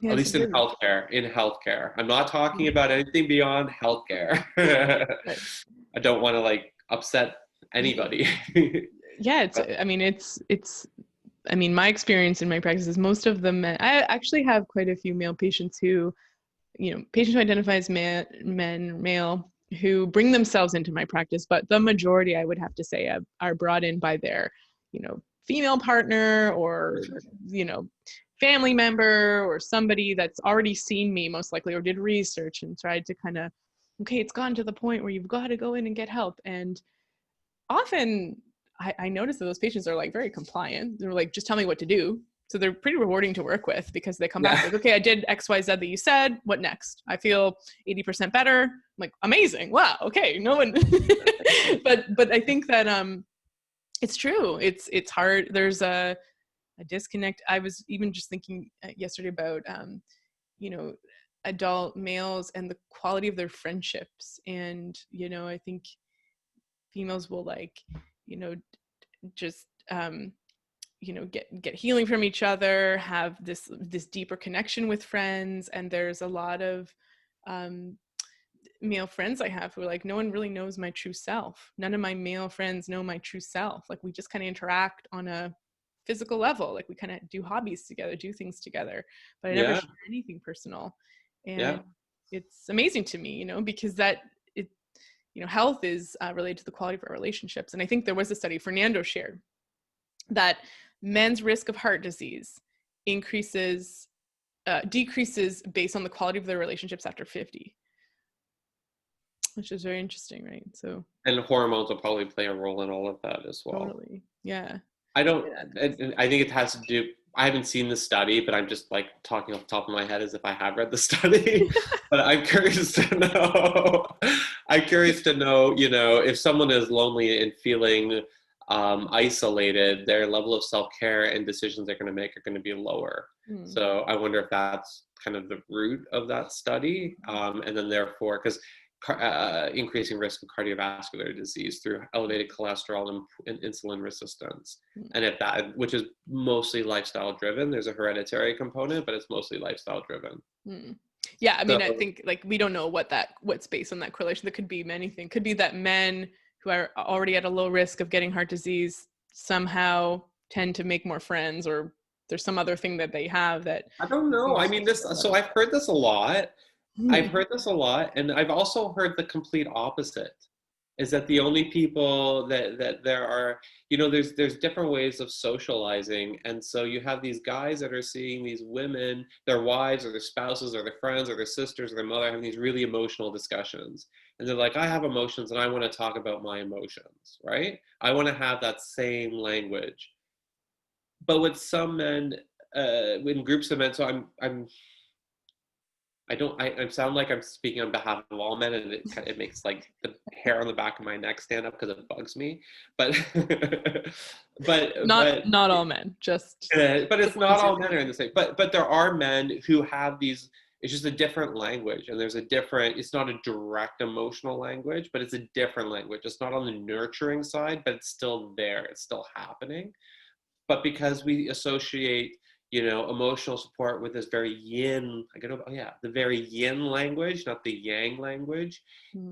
Yes, at least in healthcare. I'm not talking about anything beyond healthcare. I don't want to like upset anybody. Yeah, it's I mean, my experience in my practice is most of the men, I actually have quite a few male patients who, patients who identify as male, who bring themselves into my practice, but the majority, I would have to say, are brought in by their, female partner or, family member or somebody that's already seen me most likely, or did research and tried to kind of, okay, it's gotten to the point where you've got to go in and get help. And often I notice that those patients are like very compliant. They're like, just tell me what to do. So they're pretty rewarding to work with, because they come back like, okay, I did X, Y, Z that you said. What next? I feel 80% better. I'm like, amazing. Wow. Okay. No one, but I think that, it's true. It's hard. There's a disconnect. I was even just thinking yesterday about, adult males and the quality of their friendships. And, I think females will like, just, get healing from each other, have this deeper connection with friends. And there's a lot of male friends I have who are like, no one really knows my true self. None of my male friends know my true self. Like, we just kind of interact on a physical level. Like, we kind of do hobbies together, do things together, but I never share anything personal. And it's amazing to me, because that it, health is related to the quality of our relationships. And I think there was a study Fernando shared that men's risk of heart disease decreases based on the quality of their relationships after 50, which is very interesting, right? So, and hormones will probably play a role in all of that as well. Totally. Yeah. I think it has to do, I haven't seen the study, but I'm just like talking off the top of my head as if I have read the study. But I'm curious to know. If someone is lonely and feeling isolated, their level of self-care and decisions they're going to make are going to be lower. So I wonder if that's kind of the root of that study, and then therefore, because increasing risk of cardiovascular disease through elevated cholesterol and insulin resistance. And if that, which is mostly lifestyle driven, there's a hereditary component, but it's mostly lifestyle driven. Yeah, I mean, I think like we don't know what's based on that correlation. There could be many things. Could be that men who are already at a low risk of getting heart disease somehow tend to make more friends, or there's some other thing that they have that. I don't know. I mean, so I've heard this a lot. And I've also heard the complete opposite, is that the only people that there are, there's different ways of socializing. And so you have these guys that are seeing these women, their wives or their spouses or their friends or their sisters or their mother, having these really emotional discussions. And they're like, I have emotions and I want to talk about my emotions, right? I want to have that same language. But with some men, in groups of men, so I sound like I'm speaking on behalf of all men, and it makes like the hair on the back of my neck stand up because it bugs me. But not all men, just. But it's not all men are in the same. But there are men who have these. It's just a different language, and it's not a direct emotional language, but it's a different language. It's not on the nurturing side, but it's still there. It's still happening. But because we associate emotional support with this very yin, the very yin language, not the yang language,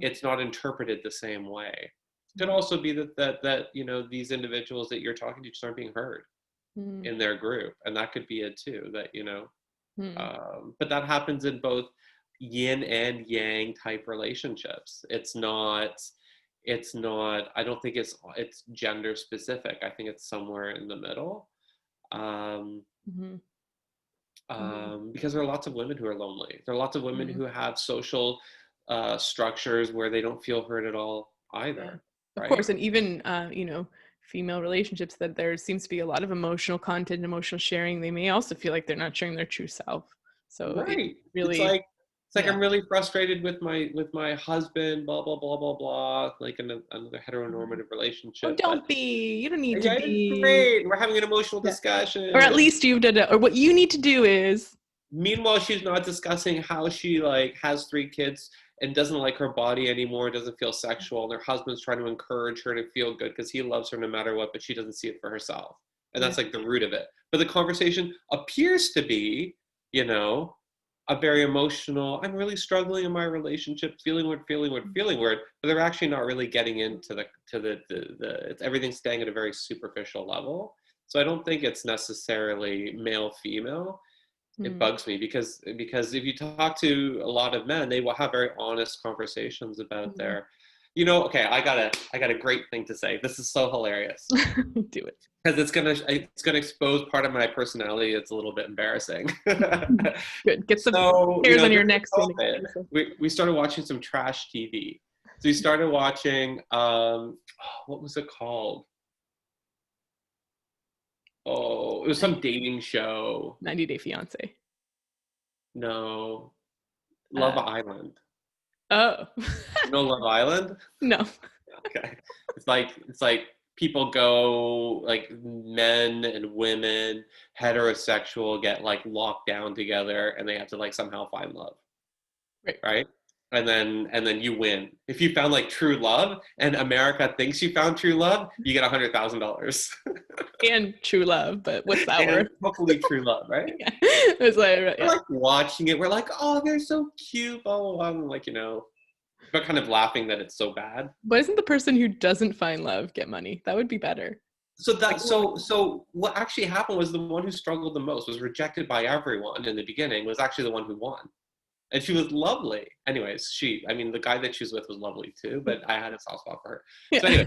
it's not interpreted the same way. It could also be that these individuals that you're talking to just aren't being heard in their group. And that could be it too, but that happens in both yin and yang type relationships. It's not, I don't think it's gender specific. I think it's somewhere in the middle. Because there are lots of women who are lonely. There are lots of women who have social structures where they don't feel heard at all either. Of course, and even female relationships that there seems to be a lot of emotional content, emotional sharing. They may also feel like they're not sharing their true self. So it really, it's like I'm really frustrated with my husband, blah blah blah blah blah, like in another heteronormative relationship. Oh, don't be. You don't need to be. Great. We're having an emotional discussion. Or at least you've done it. Or what you need to do is. Meanwhile, she's not discussing how she has 3 kids and doesn't like her body anymore, doesn't feel sexual, and her husband's trying to encourage her to feel good because he loves her no matter what, but she doesn't see it for herself. And that's like the root of it. But the conversation appears to be, a very emotional, I'm really struggling in my relationship, feeling weird, but they're actually not really getting into the everything's staying at a very superficial level. So I don't think it's necessarily male female. It bugs me because if you talk to a lot of men, they will have very honest conversations about their, okay, I got a great thing to say. This is so hilarious. Do it. Because it's gonna expose part of my personality. It's a little bit embarrassing. Good. Get some hairs on your neck. We started watching some trash TV. So we started watching what was it called? Oh, it was some dating show. 90 Day Fiance. No. Love Island. Oh. You know Love Island? No. Okay. It's like people go, like men and women, heterosexual, get like locked down together and they have to like somehow find love. Right? And then you win. If you found like true love and America thinks you found true love, you get $100,000. And true love, but what's that word? Hopefully true love, right? Yeah. It's like, yeah. We're like watching it. We're like, oh, they're so cute. Oh, I'm like, but kind of laughing that it's so bad. But isn't the person who doesn't find love get money? That would be better. So what actually happened was the one who struggled the most, was rejected by everyone in the beginning, was actually the one who won. And she was lovely. Anyways, the guy that she was with was lovely too, but I had a soft spot for her. Yeah. So anyway,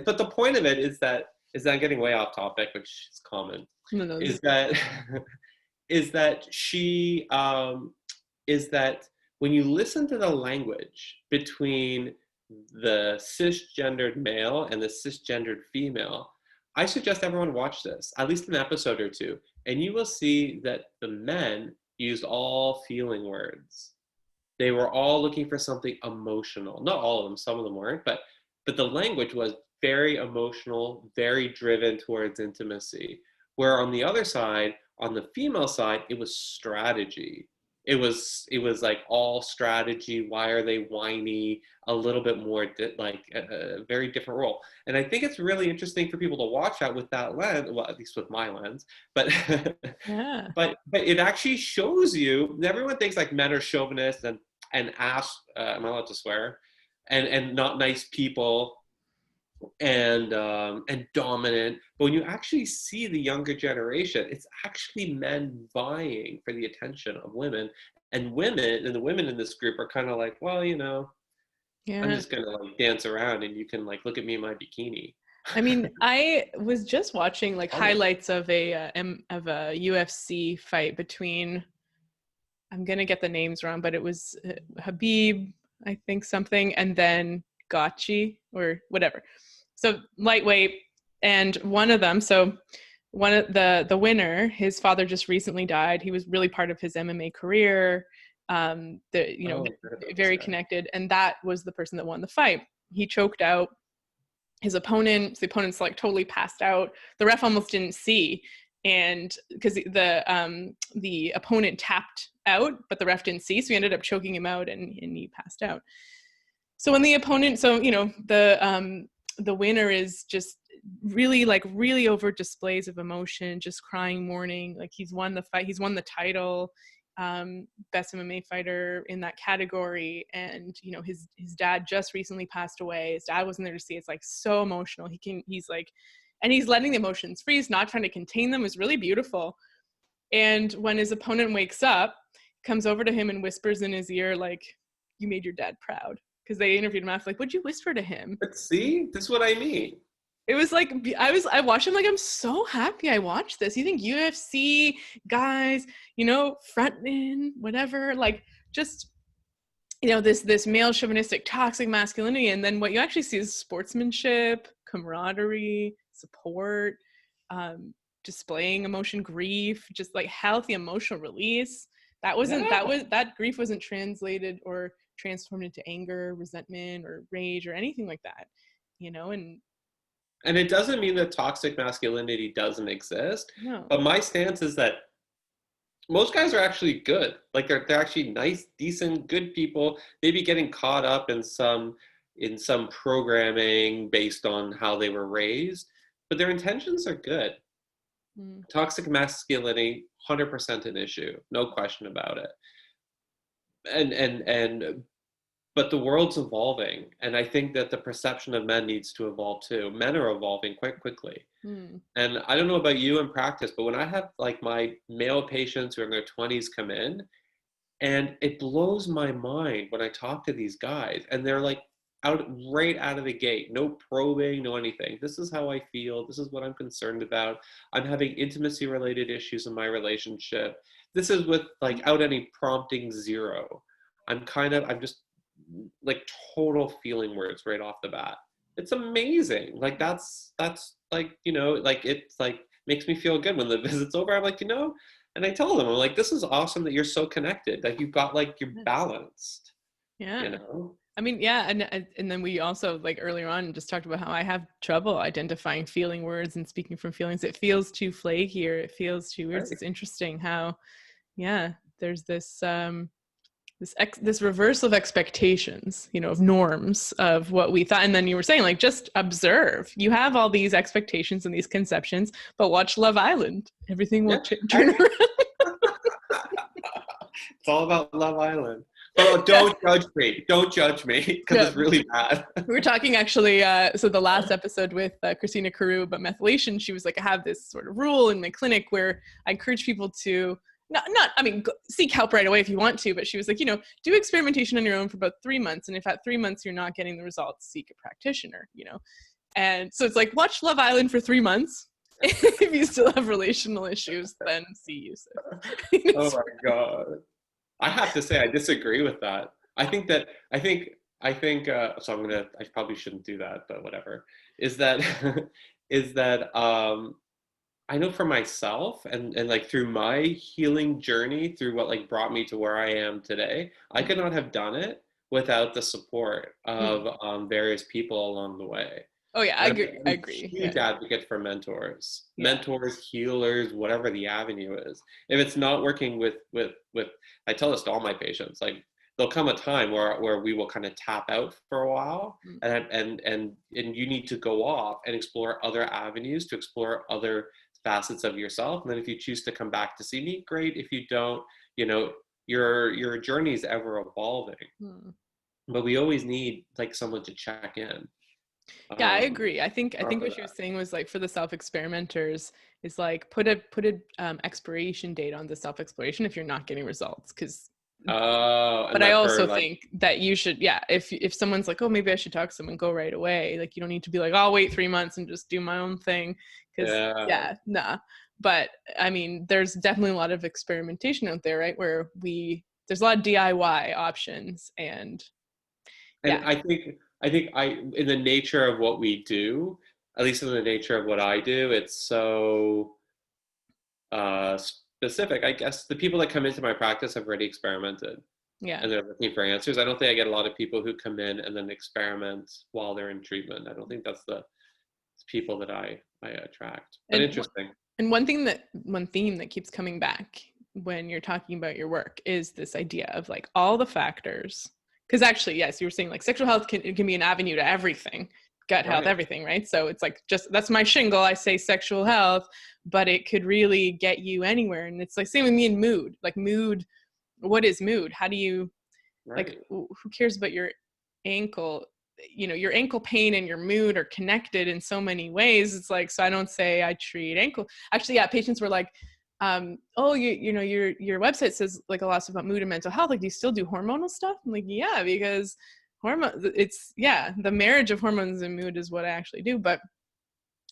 the point of it is that I'm getting way off topic, which is common. No. Is that when you listen to the language between the cisgendered male and the cisgendered female, I suggest everyone watch this, at least an episode or two, and you will see that the men used all feeling words. They were all looking for something emotional. Not all of them, some of them weren't, but the language was very emotional, very driven towards intimacy. Where on the other side, on the female side, it was strategy. It was like all strategy. Why are they whiny? A little bit more like a very different role. And I think it's really interesting for people to watch that with that lens. Well, at least with my lens. But yeah. But it actually shows you. Everyone thinks like men are chauvinists and ass. Am I allowed to swear? And not nice people. And dominant. But when you actually see the younger generation, it's actually men vying for the attention of women, and the women in this group are kind of like, well, yeah. I'm just gonna like dance around and you can like look at me in my bikini. I mean, I was just watching like highlights of a UFC fight between, I'm gonna get the names wrong, but it was Habib, I think something, and then Gotchi or whatever. So lightweight, and one of the winner, his father just recently died. He was really part of his MMA career. Very connected, and that was the person that won the fight. He choked out his opponent. The opponent's like totally passed out. The ref almost didn't see, and because the opponent tapped out, but the ref didn't see, so he ended up choking him out, and he passed out. So when the opponent, the winner is just really over displays of emotion, just crying, mourning, like he's won the fight, he's won the title, best MMA fighter in that category, and his dad just recently passed away. His dad wasn't there to see. It's like so emotional. He's letting the emotions free. He's not trying to contain them. It was really beautiful. And when his opponent wakes up, comes over to him and whispers in his ear, like, "You made your dad proud." Because they interviewed him after, like, what'd you whisper to him? But see, this is what I mean. It was like, I watched him like, I'm so happy I watched this. You think UFC guys, frontmen, whatever, like just, this male chauvinistic toxic masculinity. And then what you actually see is sportsmanship, camaraderie, support, displaying emotion, grief, just like healthy emotional release. That grief wasn't translated or transformed into anger, resentment, or rage, or anything like that, and it doesn't mean that toxic masculinity doesn't exist. No. But my stance is that most guys are actually good. Like they're actually nice, decent, good people, maybe getting caught up in some programming based on how they were raised, but their intentions are good. Toxic masculinity, 100% an issue, no question about it. but the world's evolving, and I think that the perception of men needs to evolve too. Men are evolving quite quickly. And I don't know about you in practice, but when I have like my male patients who are in their 20s come in, and it blows my mind when I talk to these guys, and they're like right out of the gate, no probing, no anything. This is how I feel. This is what I'm concerned about. I'm having intimacy related issues in my relationship. This is without any prompting, zero. I'm just like total feeling words right off the bat. It's amazing. Like that's like, like it's like makes me feel good when the visit's over. I'm like, and I tell them, I'm like, this is awesome that you're so connected. Like you've got like, you're balanced. Yeah. I mean, yeah. And then we also like earlier on just talked about how I have trouble identifying feeling words and speaking from feelings. It feels too flaky, or it feels too weird. Right. So it's interesting how, there's this, this reversal of expectations, of norms of what we thought. And then you were saying, like, just observe. You have all these expectations and these conceptions, but watch Love Island. Everything will turn around. It's all about Love Island. But don't judge me. Don't judge me, because it's really bad. We were talking actually, so the last episode with Christina Carew about methylation, she was like, I have this sort of rule in my clinic where I encourage people to seek help right away if you want to, but she was like, do experimentation on your own for about 3 months. And if at 3 months you're not getting the results, seek a practitioner, And so it's like, watch Love Island for 3 months. If you still have relational issues, then see Yousuf. Oh my God. I have to say, I disagree with that. I think, so I probably shouldn't do that, but whatever, is that I know for myself and like through my healing journey, through what like brought me to where I am today, I could not have done it without the support of various people along the way. Oh yeah, I agree. Huge advocate for mentors, healers, whatever the avenue is. If it's not working with, I tell this to all my patients, like there'll come a time where we will kind of tap out for a while, and you need to go off and explore other avenues, to explore other facets of yourself. And then if you choose to come back to see me, great. If you don't, your journey is ever evolving. But we always need like someone to check in. Yeah, I agree. I think what she was saying was like, for the self-experimenters, is like put a expiration date on the self-exploration if you're not getting results, because but I also think that you should, if someone's like, oh, maybe I should talk to someone, go right away. Like, you don't need to be like, I'll wait 3 months and just do my own thing, because but I mean, there's definitely a lot of experimentation out there, right, where there's a lot of DIY options, and I think in the nature of what we do, at least in the nature of what I do, it's so specific. I guess the people that come into my practice have already experimented. Yeah. And they're looking for answers. I don't think I get a lot of people who come in and then experiment while they're in treatment. I don't think that's the people that I attract. But interesting. And one theme that keeps coming back when you're talking about your work is this idea of like all the factors. Because actually, yes, you were saying like sexual health can be an avenue to everything, gut health, everything, right? So it's like, just, that's my shingle. I say sexual health, but it could really get you anywhere. And it's like, same with me in mood, like mood. What is mood? How do you, like, who cares about your ankle? Your ankle pain and your mood are connected in so many ways. It's like, so I don't say I treat ankle. Actually, patients were like, oh, your website says like a lot about mood and mental health. Like, do you still do hormonal stuff? I'm like, yeah, because the marriage of hormones and mood is what I actually do. But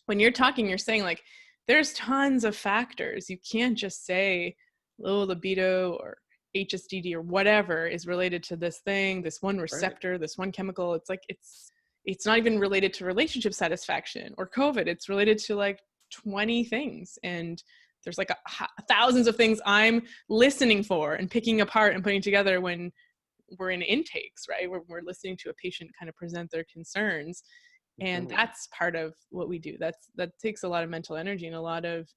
when you're talking, you're saying like, there's tons of factors. You can't just say low libido or HSDD or whatever is related to this thing, this one receptor, this one chemical. It's like, it's not even related to relationship satisfaction or COVID. It's related to like 20 things. And there's like thousands of things I'm listening for and picking apart and putting together when we're in intakes, right? We're listening to a patient kind of present their concerns. And that's part of what we do. That takes a lot of mental energy and a lot of,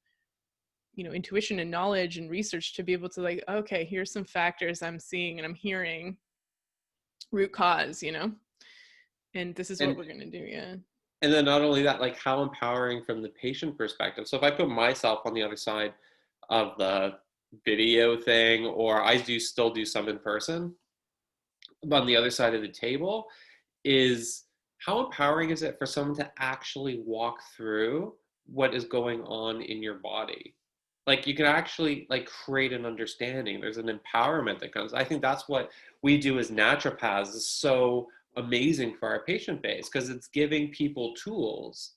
intuition and knowledge and research to be able to like, okay, here's some factors I'm seeing and I'm hearing, root cause, and this is what we're going to do. Yeah. And then not only that, like how empowering from the patient perspective. So if I put myself on the other side of the video thing, or I still do some in person, on the other side of the table is how empowering is it for someone to actually walk through what is going on in your body? Like you can actually like create an understanding. There's an empowerment that comes. I think that's what we do as naturopaths is so amazing for our patient base, because it's giving people tools,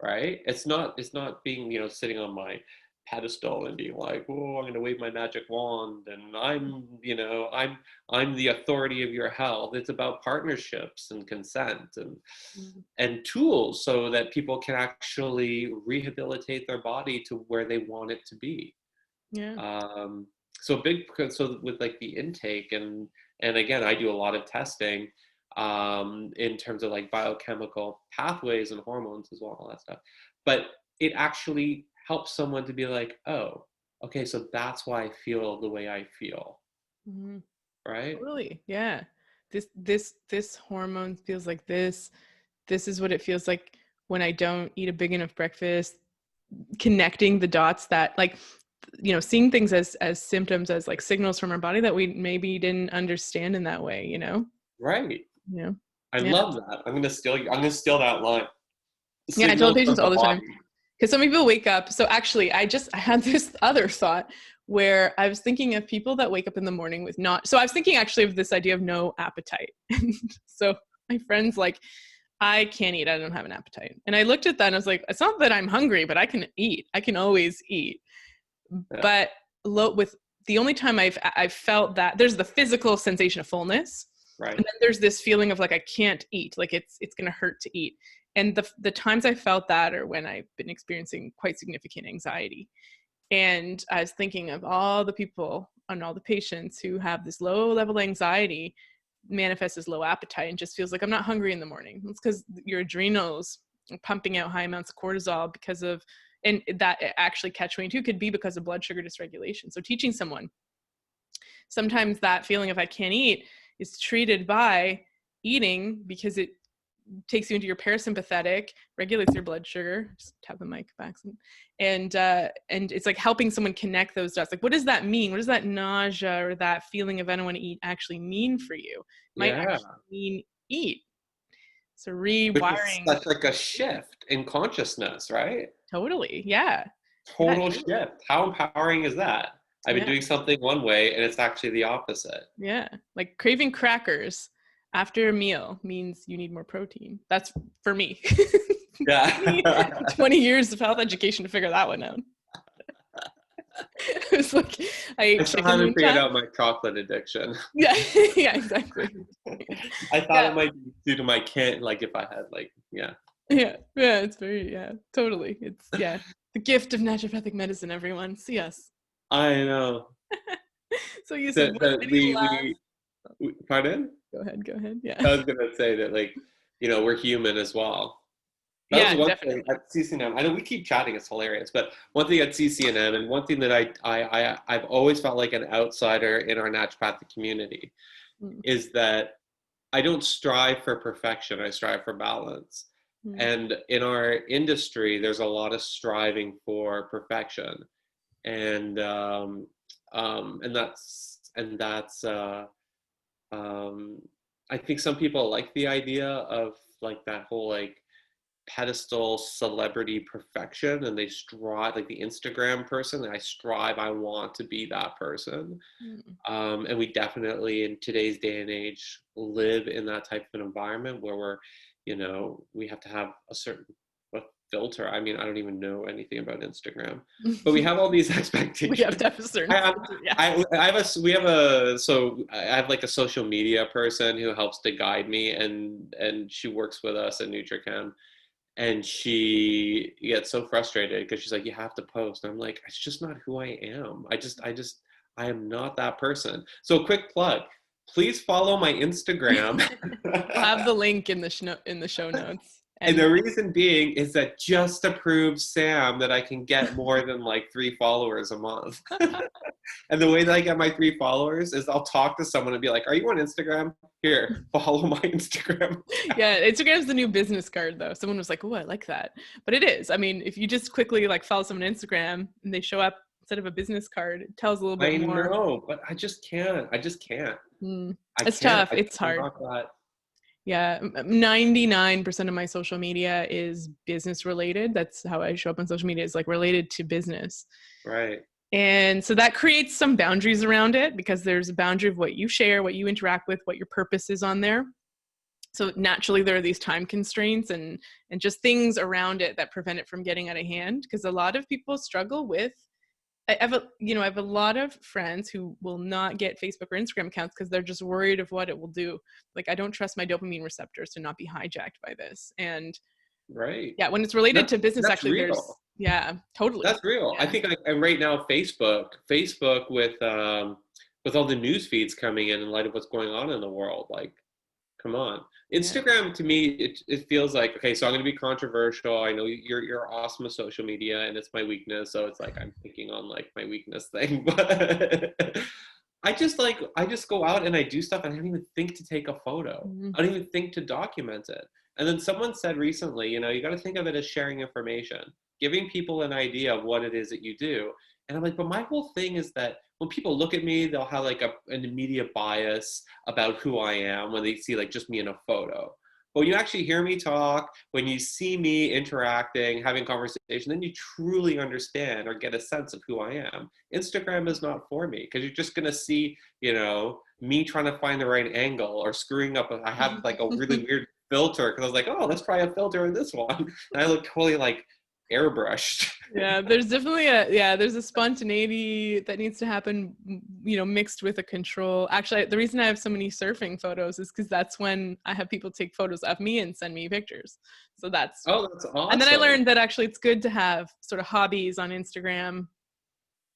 right? It's not being, sitting on my pedestal and being like, oh, I'm going to wave my magic wand and I'm the authority of your health. It's about partnerships and consent and tools so that people can actually rehabilitate their body to where they want it to be. Yeah. So with like the intake and again, I do a lot of testing in terms of like biochemical pathways and hormones as well, all that stuff. But it actually helps someone to be like, oh, okay, so that's why I feel the way I feel. Mm-hmm. Right? Totally. Yeah. This hormone feels like this. This is what it feels like when I don't eat a big enough breakfast. Connecting the dots that like, seeing things as symptoms, as like signals from our body that we maybe didn't understand in that way, Right. Yeah. I love that. I'm gonna steal that line. I tell patients all the time. Because some people wake up. So actually, I had this other thought where I was thinking of people that wake up in the morning with so I was thinking actually of this idea of no appetite. So my friend's like, I can't eat. I don't have an appetite. And I looked at that and I was like, it's not that I'm hungry, but I can eat. I can always eat. Yeah. But with the only time I've felt that, there's the physical sensation of fullness. Right. And then there's this feeling of like, I can't eat. Like it's going to hurt to eat. And the times I felt that are when I've been experiencing quite significant anxiety. And I was thinking of all the people and all the patients who have this low level anxiety manifests as low appetite and just feels like I'm not hungry in the morning. It's because your adrenals are pumping out high amounts of cortisol and that actually catch-22 could be because of blood sugar dysregulation. So teaching someone, sometimes that feeling of I can't eat is treated by eating because it takes you into your parasympathetic, regulates your blood sugar. Just tap the mic back. And it's like helping someone connect those dots. Like, what does that mean? What does that nausea or that feeling of I don't want to eat actually mean for you? It might actually mean eat. So rewiring. That's like a shift in consciousness, right? Totally. Yeah. Total shift. How empowering is that? I've been doing something one way and it's actually the opposite. Yeah. Like craving crackers after a meal means you need more protein. That's for me. Yeah. 20 years of health education to figure that one out. It was like I still haven't figured out my chocolate addiction. Yeah, yeah, exactly. I thought it might be due to my like if I had Yeah, it's very, totally. It's, the gift of naturopathic medicine, everyone. See us. I know. So you said, pardon? Go ahead. Yeah. I was going to say that, we're human as well. That was one thing at CCNM. I know we keep chatting, it's hilarious, but one thing at CCNM and one thing that I've always felt like an outsider in our naturopathic community is that I don't strive for perfection, I strive for balance. And in our industry, there's a lot of striving for perfection. And that's I think some people like the idea of like that whole pedestal celebrity perfection, and they strive, like the Instagram person, I want to be that person. And we definitely in today's day and age live in that type of an environment where we have to have a certain filter. I mean, I don't even know anything about Instagram, but we have all these expectations. We have to have a certain filter, I have like a social media person who helps to guide me, and she works with us at NutriChem, and she gets so frustrated because she's like, you have to post. And I'm like, it's just not who I am. I am not that person. So quick plug, please follow my Instagram. We'll have the link in the show notes. And the reason being is that just to prove Sam that I can get more than 3 followers a month. And the way that I get my 3 followers is I'll talk to someone and be like, are you on Instagram? Here, follow my Instagram. Yeah, Instagram's the new business card though. Someone was like, oh, I like that. But it is. I mean, if you just quickly follow someone on Instagram and they show up instead of a business card. It tells a little I bit more. know, but I just can't. It's tough. It's I'm hard. not that. Yeah, 99% of my social media is business related. That's how I show up on social media, is like related to business. Right. And so that creates some boundaries around it, because there's a boundary of what you share, what you interact with, what your purpose is on there. So naturally there are these time constraints and just things around it that prevent it from getting out of hand, because a lot of people struggle with, I have a lot of friends who will not get Facebook or Instagram accounts because they're just worried of what it will do. Like, I don't trust my dopamine receptors to not be hijacked by this. And Right. yeah, when it's related to business, That's actually, real. yeah, totally. That's real. I Yeah. think and right now, Facebook with all the news feeds coming in light of what's going on in the world, like, come on. Instagram, to me, it feels like, okay, so I'm going to be controversial. I know you're awesome with social media, and it's my weakness, so it's like I'm picking on like my weakness thing. But I just go out and I do stuff, and I don't even think to take a photo. Mm-hmm. I don't even think to document it. And then someone said recently, you got to think of it as sharing information, giving people an idea of what it is that you do. And I'm like, but my whole thing is that when people look at me, they'll have like an immediate bias about who I am when they see like just me in a photo. But when you actually hear me talk, when you see me interacting, having conversation, then you truly understand or get a sense of who I am. Instagram is not for me, because you're just going to see, me trying to find the right angle or screwing up. I have like a really weird filter, because I was like, oh, let's try a filter in this one. And I look totally like airbrushed. Yeah, there's definitely there's a spontaneity that needs to happen, mixed with a control. Actually, the reason I have so many surfing photos is because that's when I have people take photos of me and send me pictures. So that's awesome. And then I learned that actually it's good to have sort of hobbies on Instagram,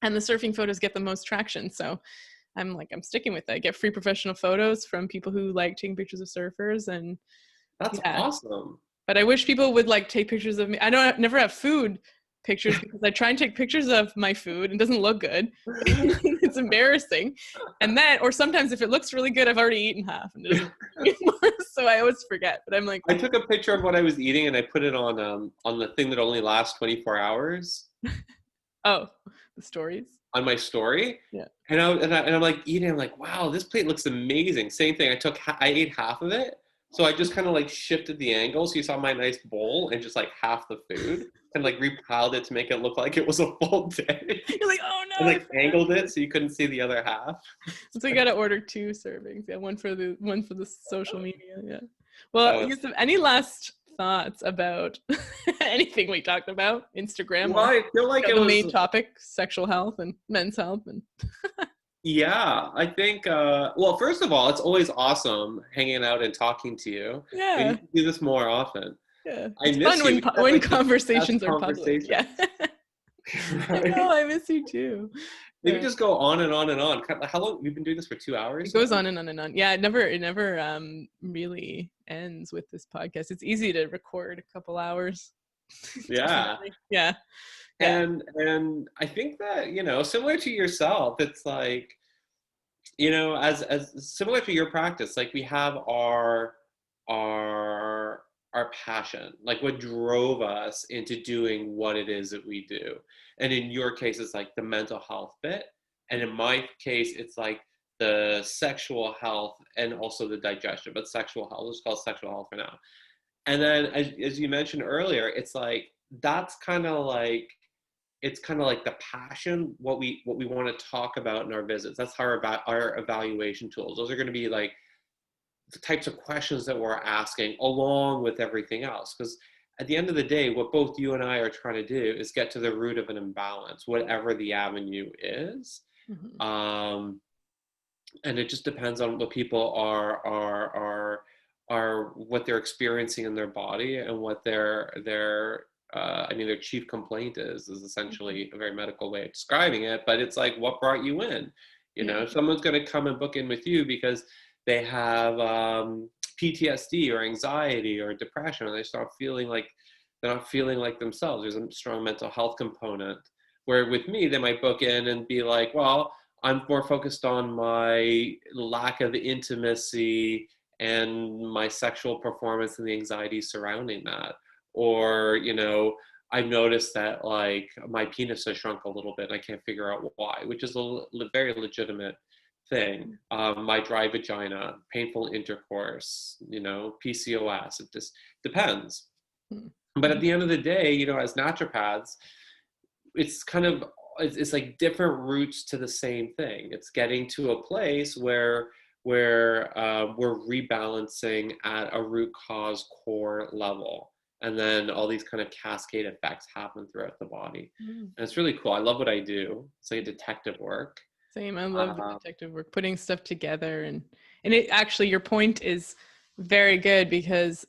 and the surfing photos get the most traction. So I'm sticking with it. I get free professional photos from people who like taking pictures of surfers, and that's awesome. But I wish people would take pictures of me. Never have food pictures, because I try and take pictures of my food and it doesn't look good. It's embarrassing. And then, or sometimes if it looks really good, I've already eaten half and it doesn't anymore. So I always forget. But I'm like, I took a picture of what I was eating and I put it on the thing that only lasts 24 hours. Oh, the stories on my story. Yeah. And I'm like eating. I'm like, wow, this plate looks amazing. Same thing. I ate half of it. So I just kind of shifted the angle. So you saw my nice bowl and just half the food, and repiled it to make it look like it was a full day. You're like, oh no. And angled it so you couldn't see the other half. So you got to order 2 servings. Yeah. One for the social media. Yeah. Well, Yousuf, any last thoughts about anything we talked about? Instagram? Well, I feel like it was the main topic, sexual health and men's health and Yeah, I think, well, first of all, it's always awesome hanging out and talking to you. Yeah. We need to do this more often. Yeah. It's fun when conversations are public. Yeah. Right? I miss you too. Maybe just go on and on and on. How long? We've been doing this for 2 hours? It goes on and on and on. Yeah, it never really ends with this podcast. It's easy to record a couple hours. Yeah. Yeah. And I think that, similar to yourself, it's as similar to your practice, we have our passion, what drove us into doing what it is that we do. And in your case, it's the mental health bit. And in my case, it's the sexual health and also the digestion, but sexual health, let's call it sexual health for now. And then as you mentioned earlier, it's that's kind of it's kind of the passion, what we want to talk about in our visits. That's our evaluation tools. Those are going to be the types of questions that we're asking along with everything else. Because at the end of the day, what both you and I are trying to do is get to the root of an imbalance, whatever the avenue is. Mm-hmm. And it just depends on what people are what they're experiencing in their body and what their chief complaint is essentially a very medical way of describing it, but it's what brought you in? Someone's going to come and book in with you because they have PTSD or anxiety or depression, and they start feeling they're not feeling like themselves. There's a strong mental health component, where with me, they might book in and be well, I'm more focused on my lack of intimacy and my sexual performance and the anxiety surrounding that. Or, I've noticed that like my penis has shrunk a little bit. And I can't figure out why, which is a very legitimate thing. My dry vagina, painful intercourse, PCOS. It just depends. But at the end of the day, as naturopaths, it's kind of, it's like different routes to the same thing. It's getting to a place where we're rebalancing at a root cause core level. And then all these kind of cascade effects happen throughout the body. And it's really cool. I love what I do. It's like detective work. Same. I love the detective work, putting stuff together. And it actually, your point is very good because,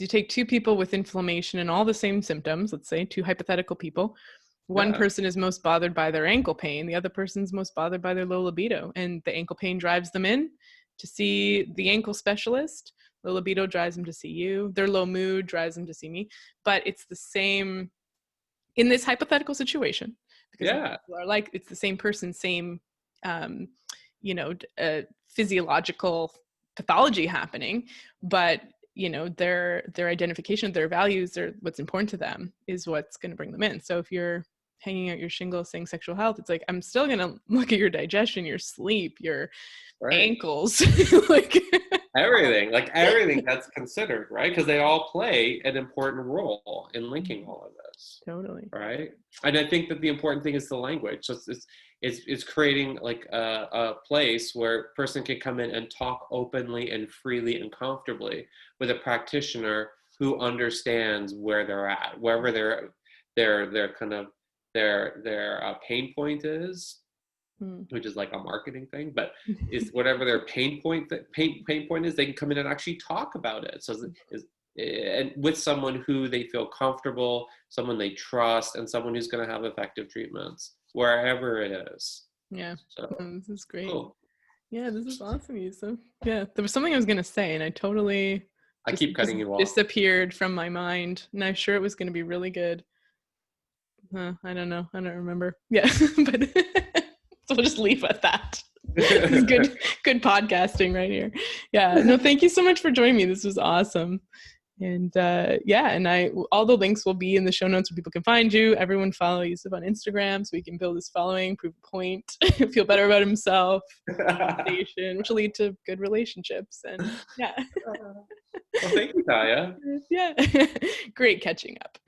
you take two people with inflammation and all the same symptoms, let's say two hypothetical people. One person is most bothered by their ankle pain. The other person's most bothered by their low libido. And the ankle pain drives them in to see the ankle specialist. The libido drives them to see you. Their low mood drives them to see me. But it's the same in this hypothetical situation. Because people are like, it's the same person, same, physiological pathology happening. But their identification, their values, or what's important to them is what's going to bring them in. So if you're hanging out your shingle saying sexual health, it's like, I'm still going to look at your digestion, your sleep, your ankles, like everything that's considered, right? Because they all play an important role in linking all of this. Totally. Right. And I think that the important thing is the language. So it's creating like a place where a person can come in and talk openly and freely and comfortably with a practitioner who understands where they're at, wherever their kind of their pain point is, which is like a marketing thing, but is whatever their pain point is, they can come in and actually talk about it. So and with someone who they feel comfortable, someone they trust, and someone who's going to have effective treatments wherever it is. Yeah. So, this is great. Cool. Yeah, this is awesome, Yousuf. Yeah, there was something I was going to say, and I keep cutting you off. Disappeared from my mind, and I'm sure it was going to be really good. I don't know. I don't remember. Yeah, but so we'll just leave at that. Good podcasting right here. Yeah. No, thank you so much for joining me. This was awesome. And all the links will be in the show notes where people can find you. Everyone follow Yousuf on Instagram so he can build his following, prove a point, feel better about himself, which will lead to good relationships. And yeah. Well, thank you, Taya. Yeah. Great catching up.